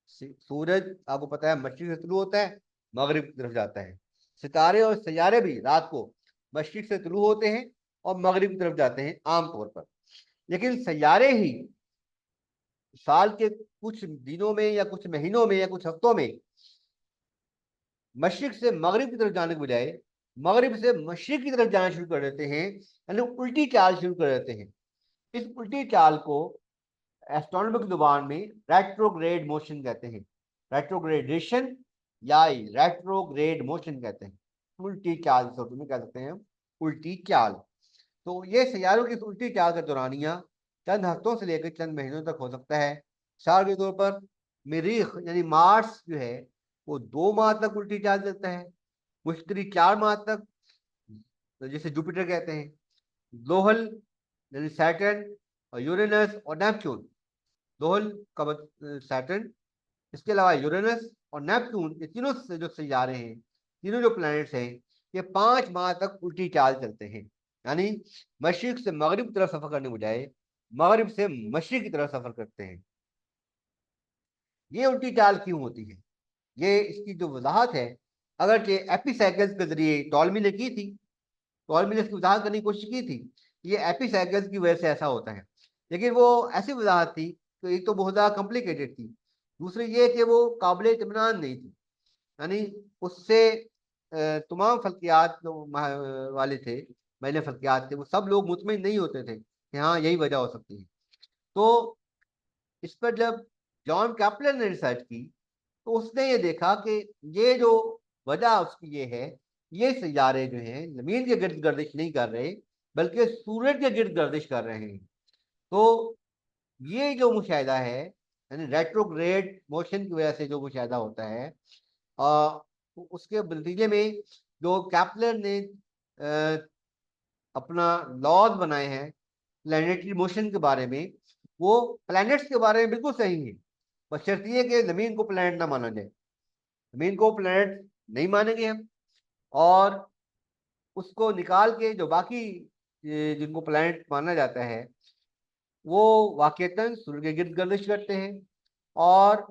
सूरज आपको पता है मशरिक से तुलू होता है, मगरिब की तरफ जाता है। सितारे और सैयारे भी रात को मशरिक से तुलू होते हैं और मगरिब की तरफ जाते हैं आमतौर पर। लेकिन सैयारे ही साल के कुछ दिनों में या कुछ महीनों में या कुछ हफ्तों में मशरिक से मगरिब की तरफ जाने के बजाय मगरिब से मशरिक की तरफ जाना शुरू कर देते हैं, यानी उल्टी चाल शुरू कर देते हैं। इस उल्टी चाल को एस्ट्रोनॉमी की जुबान में रेट्रोग्रेड मोशन कहते हैं, रेट्रोग्रेडेशन या रेट्रोग्रेड मोशन कहते हैं, उल्टी चाल जिसे उर्दू में कह सकते हैं उल्टी चाल। तो ये सैयारों की उल्टी चाल का दौरानिया चंद हफ्तों से लेकर चंद महीनों तक हो सकता है। मिसाल के तौर पर मरीख यानी मार्स जो है वो 2 माह तक उल्टी चाल चलता है, मुश्तरी 4 माह तक, जिसे जुपिटर कहते हैं, लोहल यानी सैटर्न और यूरेनस और नेपच्यून, लोहल का सैटर्न, इसके अलावा यूरेनस और नेपच्यून, ये तीनों से जो सैयारे हैं, तीनों जो प्लैनेट्स हैं, ये 5 माह तक उल्टी चाल चलते हैं। यानी मशरिक से मगरिब की तरफ सफर करने के बजाय मगरिब से मशरिक की तरफ सफर करते हैं। ये उल्टी चाल क्यों होती है, ये इसकी जो वजाहत है, अगरचे एपिसाइकल्स के जरिए टॉलमी ने की थी, टॉलमी ने इसकी वजाहत करने की कोशिश की थी, ये एपिसाइकल्स की वजह से ऐसा होता है, लेकिन वो ऐसी वजाहत थी तो एक तो बहुत ज़्यादा कॉम्प्लिकेटेड थी, दूसरी ये कि वो काबिल इत्मीनान नहीं थी। यानी उससे तमाम फल्कियात जो वाले थे, मैंने फल्कियात थे, वो सब लोग मुतमिन नहीं होते थे कि हाँ यही वजह हो सकती है। तो इस पर जब जॉन कैपलर ने रिसर्च की तो उसने ये देखा कि ये जो वजह उसकी ये है, ये सैयारे जो हैं जमीन के गिर्द गर्दिश नहीं कर रहे बल्कि सूरज के गिर्द गर्दिश कर रहे हैं। तो ये जो मुशाहिदा है, यानी रेट्रोग्रेड मोशन की वजह से जो मुशाहिदा होता है, उसके नतीजे में जो कैपलर ने अपना लॉज बनाए हैं प्लानिटरी मोशन के बारे में, वो प्लैनेट्स के बारे में बिल्कुल सही है, बशर्ते कि जमीन को प्लैनेट ना माना जाए। जमीन को प्लैनेट नहीं मानेंगे हम, और उसको निकाल के जो बाकी जिनको प्लैनेट माना जाता है वो वाकईतन सूर्य के गिर्द गर्दिश करते हैं। और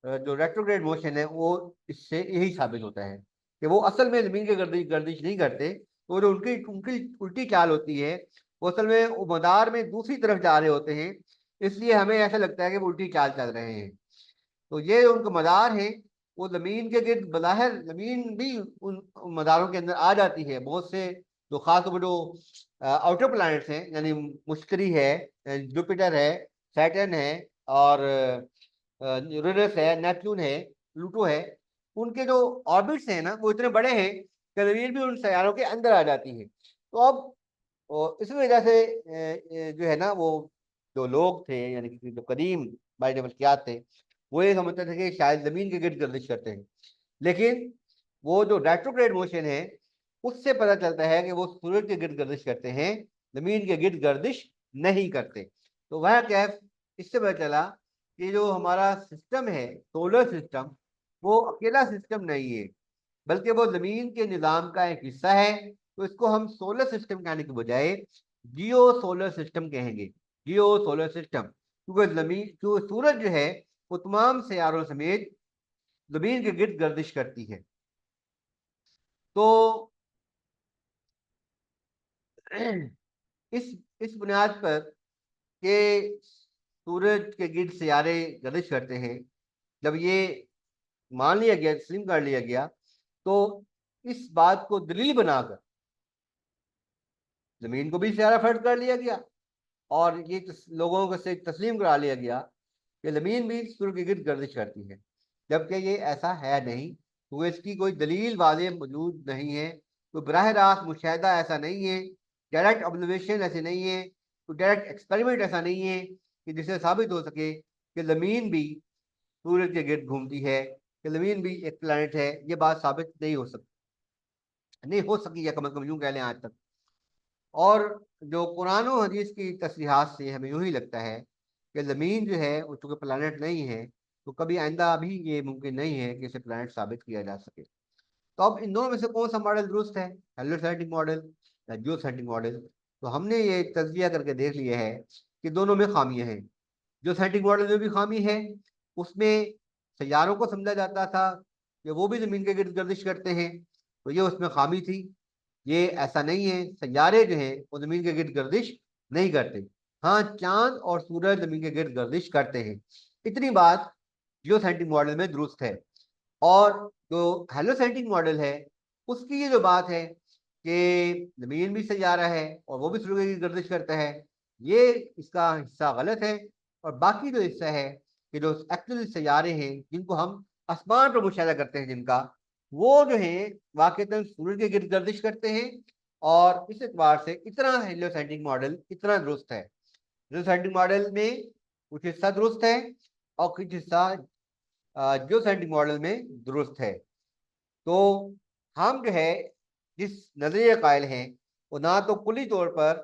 जो रेट्रोग्रेड मोशन है वो इससे यही साबित होता है कि वो असल में जमीन के गर्दिश गर्दिश नहीं करते, तो जो उनकी उनकी उल्टी चाल होती है वो असल में वो मदार में दूसरी तरफ जा रहे होते हैं, इसलिए हमें ऐसा लगता है कि वो उल्टी चाल चल रहे हैं। तो ये उनके मदार हैं, वो जमीन के गिर्द बज़ाहिर जमीन भी उन मदारों के अंदर आ जाती है। बहुत से जो खास तौर पर जो आउटर प्लैनेट्स हैं, यानी मुश्तरी है, जुपिटर है, सैटर्न है, और यूरेनस है, नेपच्यून है, प्लूटो है, उनके जो ऑर्बिट्स हैं ना वो इतने बड़े हैं कि जमीन भी उन सैयारों के अंदर आ जाती है। तो अब इस वजह से जो है ना वो जो लोग थे, यानी कि जो कदीम बाई नफलियात थे, वो ये समझते थे कि शायद जमीन के गिर्द गर्दिश करते हैं। लेकिन वो जो रेट्रोग्रेड मोशन है उससे पता चलता है कि वो सूरज के गिर्द गर्दिश करते हैं, जमीन के गिर्द गर्दिश नहीं करते। तो वह कैफ इससे पता चला कि जो हमारा सिस्टम है, सोलर सिस्टम, वो अकेला सिस्टम नहीं है, बल्कि वो जमीन के निज़ाम का एक हिस्सा है। तो इसको हम सोलर सिस्टम कहने के बजाय जियो सोलर सिस्टम कहेंगे, जियो सोलर सिस्टम, क्योंकि जमीन, जो सूरज जो है वो तमाम सियारों समेत जमीन के गिर्द गर्दिश करती है। तो इस बुनियाद पर कि सूरज के गिर्द सियारे गर्दिश करते हैं, जब ये मान लिया गया, तस्लीम कर लिया गया, तो इस बात को दलील बनाकर जमीन को भी सियारा फर्ज कर लिया गया और ये लोगों को से तस्लीम करा लिया गया कि जमीन भी सूरज के गिर्द गर्दिश करती है, जबकि ये ऐसा है नहीं। तो इसकी कोई दलील वाज़ेह मौजूद नहीं है, कोई बराह रास्त मुशाहिदा ऐसा नहीं है, डायरेक्ट ऑब्जर्वेशन ऐसे नहीं है, कोई डायरेक्ट एक्सपेरिमेंट ऐसा नहीं है कि जिससे साबित हो सके कि ज़मीन भी सूरज के गिर्द घूमती है, कि ज़मीन भी एक प्लानट है। ये बात साबित नहीं हो सकती, नहीं हो सकी, या कम अज़ कम यूँ कह लें आज तक। और जो कुरान और हदीस की तस्रीहात से हमें यूं ही लगता है कि ज़मीन जो है वो चूँकि प्लानट नहीं है, तो कभी आइंदा भी ये मुमकिन नहीं है कि इसे प्लानट साबित किया जा सके। तो अब इन दोनों में से कौन सा मॉडल दुरुस्त है, हेलियोसेंट्रिक मॉडल या जियोसेंट्रिक मॉडल? तो हमने ये तज्जिया करके देख लिया है कि दोनों में खामियां हैं। जियोसेंट्रिक मॉडल में भी खामी है, उसमें सैयारों को समझा जाता था कि वो भी ज़मीन के गिर्द गर्दिश करते हैं, तो ये उसमें खामी थी। ये ऐसा नहीं है, सैयारे जो हैं वो जमीन के गिर्द गर्दिश नहीं करते। हाँ, चांद और सूरज जमीन के गिर्द गर्दिश करते हैं। इतनी बात जियोसेंट्रिक मॉडल में दुरुस्त है। और जो हेलोसेंट्रिक मॉडल है उसकी ये जो बात है कि जमीन भी सैयारा है और वो भी सूरज की गर्दिश करता है, ये इसका हिस्सा गलत है। और बाकी जो हिस्सा है कि जो एक्चुअल सैयारे हैं जिनको हम आसमान पर मुशाहिदा करते हैं, जिनका वो जो है वाकईतन सूरज के गिर्द गर्दिश करते हैं। और इस एतबार से इतना हेलियोसेंट्रिक मॉडल इतना दुरुस्त है। हेलियोसेंट्रिक मॉडल में कुछ हिस्सा दुरुस्त है और कुछ हिस्सा जियोसेंट्रिक मॉडल में दुरुस्त है। तो हम जो है जिस नजरिए कायल हैं वो ना तो कुली तौर पर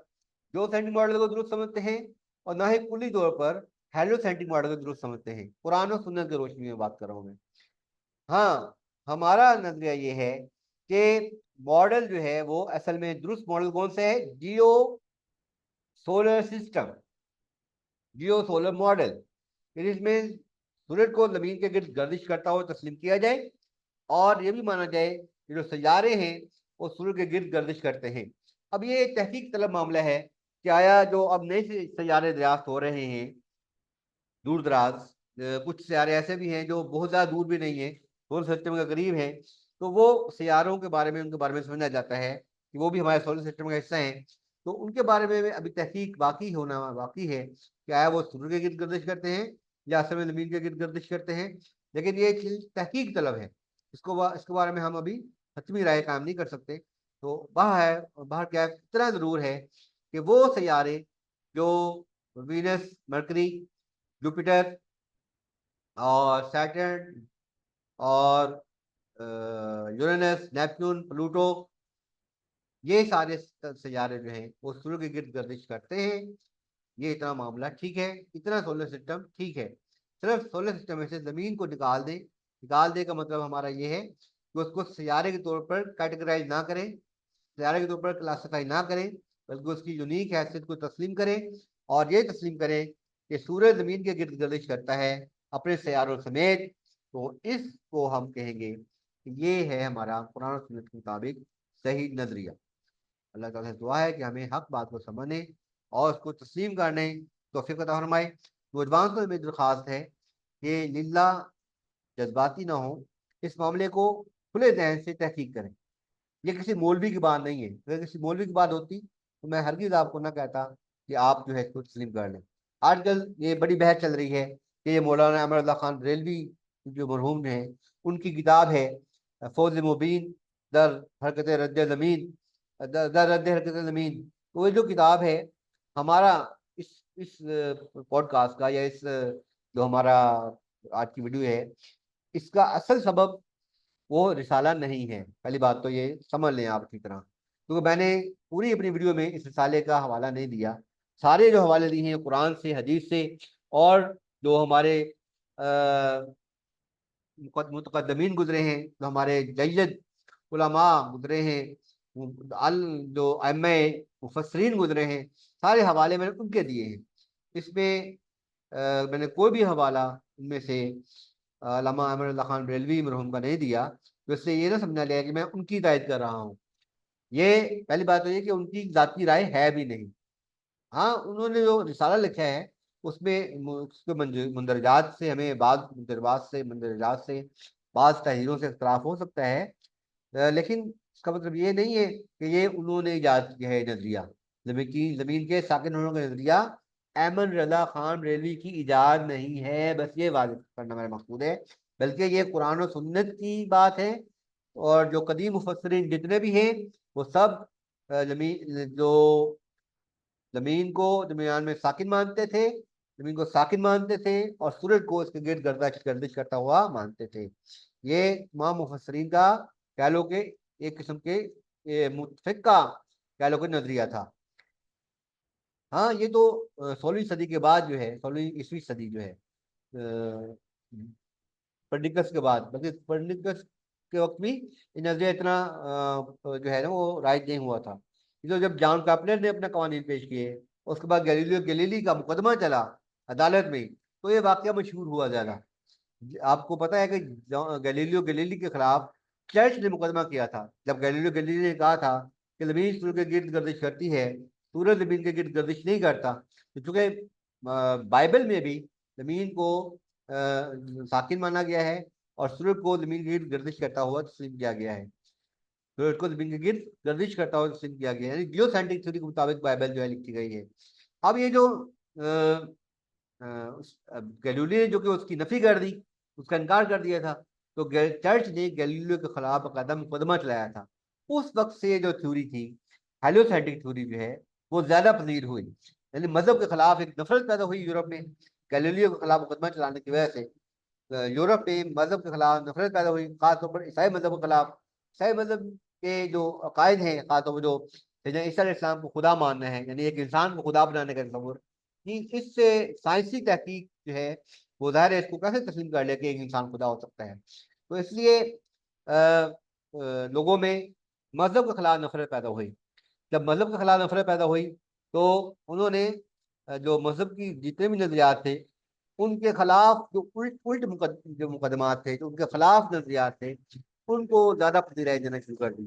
जियोसेंट्रिक मॉडल को दुरुस्त समझते हैं और ना ही कुली तौर पर हेलियोसेंट्रिक मॉडल को दुरुस्त समझते हैं। कुरान और सुन्नत की रोशनी में बात कर रहा हूँ मैं। हाँ, हमारा नजरिया ये है कि मॉडल जो है वो असल में दुरुस्त मॉडल कौन सा है, जियो सोलर सिस्टम, जियो सोलर मॉडल। फिर इसमें सूरज को जमीन के गिर्द गर्दिश करता हुआ तस्लीम किया जाए और ये भी माना जाए कि जो सैयारे हैं वो सूरज के गिर्द गर्दिश करते हैं। अब ये एक तहकीक तलब मामला है कि आया जो अब नए से सैयारे दरियाफ्त हो रहे हैं दूर दराज, कुछ सियारे ऐसे भी हैं जो बहुत ज़्यादा दूर भी नहीं है, सोलर सिस्टम के करीब हैं, तो वो सियारों के बारे में, उनके बारे में समझा जाता है कि वो भी हमारे सोलर सिस्टम का हिस्सा हैं। तो उनके बारे में अभी तहकीक बाकी होना बाकी है कि आया वो सूर्य के गिर्द गर्दिश करते हैं या असल में ज़मीन के गिर्द गर्दिश करते हैं। लेकिन ये चीज़ तहकीक तलब है, इसके बारे में हम अभी हतमी राय कायम नहीं कर सकते। तो बाहर क्या है, इतना ज़रूर है कि वो सैयारे जो वीनस, मरकरी, जुपिटर और सैटर्न और यूरेनस, नेपच्यून, प्लूटो, ये सारे सैयारे जो हैं वो सूर्य के गिर्द गर्दिश करते हैं। ये इतना मामला ठीक है, इतना सोलर सिस्टम ठीक है। सिर्फ सोलर सिस्टम में से जमीन को निकाल दें, निकाल दे का मतलब हमारा ये है कि उसको सैयारे के तौर पर कैटेगराइज ना करें, सैयारे के तौर पर क्लासीफाई ना करें, बल्कि उसकी यूनिक हैसियत को तस्लीम करें और ये तस्लीम करें कि सूरज जमीन के गिर्द गर्दिश करता है अपने सैयारों समेत। तो इसको हम कहेंगे कि ये है हमारा कुरान और सुन्नत के मुताबिक सही नजरिया। अल्लाह ताला से दुआ है कि हमें हक बात को समझने और उसको तस्लीम करने तौफीक अता फरमाए। नौजवान को मेरी दरख्वास्त है कि लिल्ला जज्बाती ना हो, इस मामले को खुले जहन से तहकीक करें। ये किसी मौलवी की बात नहीं है, अगर किसी मौलवी की बात होती तो मैं हरगिज़ आपको ना कहता कि आप जो है इसको तस्लीम कर लें। आजकल ये बड़ी बहस चल रही है कि ये मौलाना अमरुल्लाह खान बरेलवी जो मरहूम हैं, उनकी किताब है फौज मुबीन दर हरकत रद्द ज़मीन, दर रद्द हरकत ज़मीन। तो ये जो किताब है, हमारा इस पॉडकास्ट का या इस जो हमारा आज की वीडियो है, इसका असल सबब वो रिसाला नहीं है। पहली बात तो ये समझ लें आप अच्छी तरह, क्योंकि मैंने पूरी अपनी वीडियो में इस रिसाले का हवाला नहीं दिया। सारे जो हवाले दिए हैं कुरान से, हदीस से, और जो हमारे मुतकद्दमीन गुजरे हैं, जो हमारे जय्यद उलमा गुजरे हैं, अल जो अइम्मा मुफस्सिरीन गुजरे हैं, सारे हवाले मैंने उनके दिए हैं। इसमें मैंने कोई भी हवाला इनमें से अल्लामा अहमद खान बरेलवी मरहूम का नहीं दिया, तो इससे ये ना समझा लिया कि मैं उनकी हिदायत कर रहा हूँ। ये पहली बात तो ये कि उनकी जाती राय है भी नहीं। हाँ, उन्होंने जो रिसाला लिखा है उसके मंदरजात से हमें मंदरजात से बाज तहरीरों से इख्तलाफ हो सकता है, लेकिन इसका मतलब ये नहीं है कि ये उन्होंने ईजाद किया है नजरिया। जमीन के साकिन होने का नजरिया अहमद रजा खान बरेलवी की ईजाद नहीं है, बस ये वाजिब करना मेरा मकसूद है। बल्कि ये कुरान और सुन्नत की बात है, और जो कदीम मुफस्सिरीन जितने भी हैं वो सब जमीन को दरमियान में साकिन मानते थे, जमीन को साकिन मानते थे, और सूरज को इसके गिर्द गर्दिश गर्दिश करता हुआ मानते थे। ये तमाम मुफस्सिरीन का कह लो कि एक किस्म के मुतफिक का कह लो कि नजरिया था। हाँ, ये तो 16वीं सदी के बाद जो है, 16वीं ईस्वी सदी जो है, पर्डिकस के बाद, बल्कि पर्डिकस के वक्त भी ये नजरिया इतना जो है ना वो राइज नहीं हुआ था। ये तो जब जॉन केपलर ने अपना कवानीन पेश किए, उसके बाद गैलीलियो गैलीली का मुकदमा चला अदालत में, तो ये वाकया मशहूर हुआ ज्यादा। आपको पता है कि गैलीलियो गैलीली के खिलाफ चर्च ने मुकदमा किया था, जब गैलीलियो गैलीली ने कहा था कि जमीन सूर्य के गिर्द गर्दिश करती है, सूरज जमीन के गिर्द गर्दिश नहीं करता। तो चूंकि बाइबल में भी जमीन को साकिन माना गया है, और सूर्य को जमीन के गिर्द गर्दिश करता हुआ तस्लीम किया गया है। सूरज को जमीन के गिर्द गर्दिश करता हुआ तस्लीम किया गया है, यानी जियो साइंटिफिक थ्योरी के मुताबिक बाइबल जो है लिखी गई है। अब ये जो गैलीलियो ने जो कि उसकी नफी कर दी, उसका इनकार कर दिया था, तो चर्च ने गैलीलियो के खिलाफ बाकायदा मुकदमा चलाया था। उस वक्त से जो थ्योरी थी, हेलियोसेंट्रिक थ्योरी जो है, वो ज्यादा पजीर हुई। यानी मजहब के खिलाफ एक नफरत पैदा हुई यूरोप में, गैलीलियो के खिलाफ मुकदमा चलाने की वजह से। यूरोप में मजहब के खिलाफ नफरत पैदा हुई, खासतौर पर ईसाई मजहब के खिलाफ। ईसाई मजहब के जो अकायद हैं, खासतौर पर जो सैयदना ईसा अलैहिस्सलाम को खुदा मानना है, यानी एक इंसान को खुदा बनाने का तस्वुर, कि इससे साइंसी तहकीक जो है वो ज़ाहिर है इसको कैसे तस्लीम कर लिया कि एक इंसान खुदा हो सकता है। तो इसलिए लोगों में मजहब के खिलाफ नफरत पैदा हुई। जब मजहब के खिलाफ नफरत पैदा हुई, तो उन्होंने जो मजहब की जितने भी नजरियात थे उनके खिलाफ जो जो मुकदमात थे, जो उनके खिलाफ नजरियात थे, उनको ज्यादा पजीराई देना शुरू कर दी।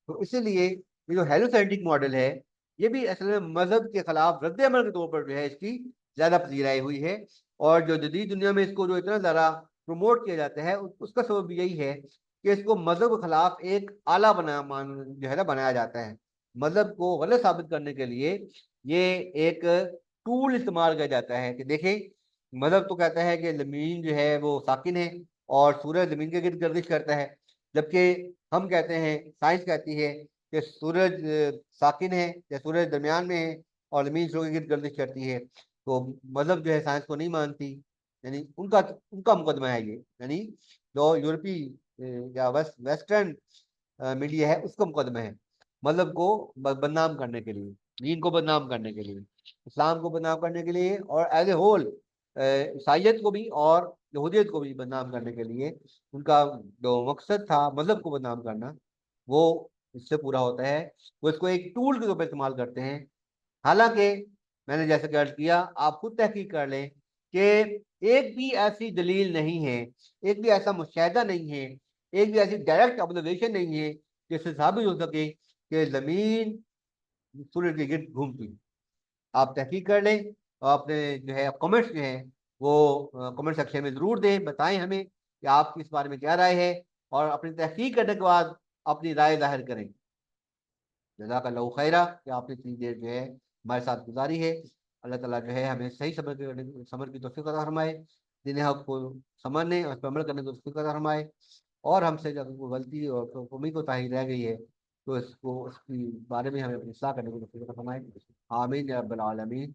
तो इसीलिए ये जो हेलोसेंट्रिक मॉडल है, ये भी असल में मजहब के खिलाफ रद्द अमल के तौर पर जो है इसकी ज्यादा पजीराई हुई है। और जो जदीद दुनिया में इसको जो इतना ज्यादा प्रमोट किया जाता है, उसका सबब यही है कि इसको मजहब के खिलाफ एक आला जो है ना बनाया जाता है। मजहब को गलत साबित करने के लिए ये एक टूल इस्तेमाल किया जाता है कि देखें, मजहब तो कहता है कि जमीन जो है वो साकिन है, और सूरज जमीन के गिर्द गर्दिश करता है। जबकि हम कहते हैं, साइंस कहती है कि सूरज साकिन है या सूरज दरमियान में है, और जमीन सूरज के गिर्द गर्दिश करती है। तो मजहब जो है साइंस को नहीं मानती, यानी उनका उनका मुकदमा है ये। यानी जो यूरोपीय या वेस्टर्न मीडिया है, उसका मुकदमा है मजहब को बदनाम करने के लिए, दीन को बदनाम करने के लिए, इस्लाम को बदनाम करने के लिए, और एज ए होल ईसाइयत को भी और यहूदियत को भी बदनाम करने के लिए। उनका जो मकसद था मजहब को बदनाम करना, वो इससे पूरा होता है। वो इसको एक टूल के तौर पर इस्तेमाल करते हैं। हालांकि मैंने जैसे अर्ज किया, आप खुद तहकीक कर लें कि एक भी ऐसी दलील नहीं है, एक भी ऐसा मुशाहिदा नहीं है, एक भी ऐसी डायरेक्ट ऑब्जर्वेशन नहीं है जिससे साबित हो सके कि जमीन सूरज के गिर्द घूमती है। आप तहकीक कर लें, और अपने जो है कमेंट्स जो हैं वो कमेंट सेक्शन में ज़रूर दें, बताएं हमें कि आपकी इस बारे में क्या राय है, और अपनी तहकीक करने के बाद अपनी राय जाहिर करें। जज़ाकल्लाहु खैरा कि आपने इतनी देर जो है हमारे साथ गुजारी है। अल्लाह ताला जो है हमें सही समझ की तौफीक अता फरमाए, दीन हक को समझने और उस पर अमल करने की तौफीक अता फरमाए। और हमसे जब कोई गलती और कमी कोताही रह गई है, तो इसको उसकी बारे में हमें अपनी इस्लाह करने की तौफीक अता फरमाए। आमीन या रब्बल आलमीन।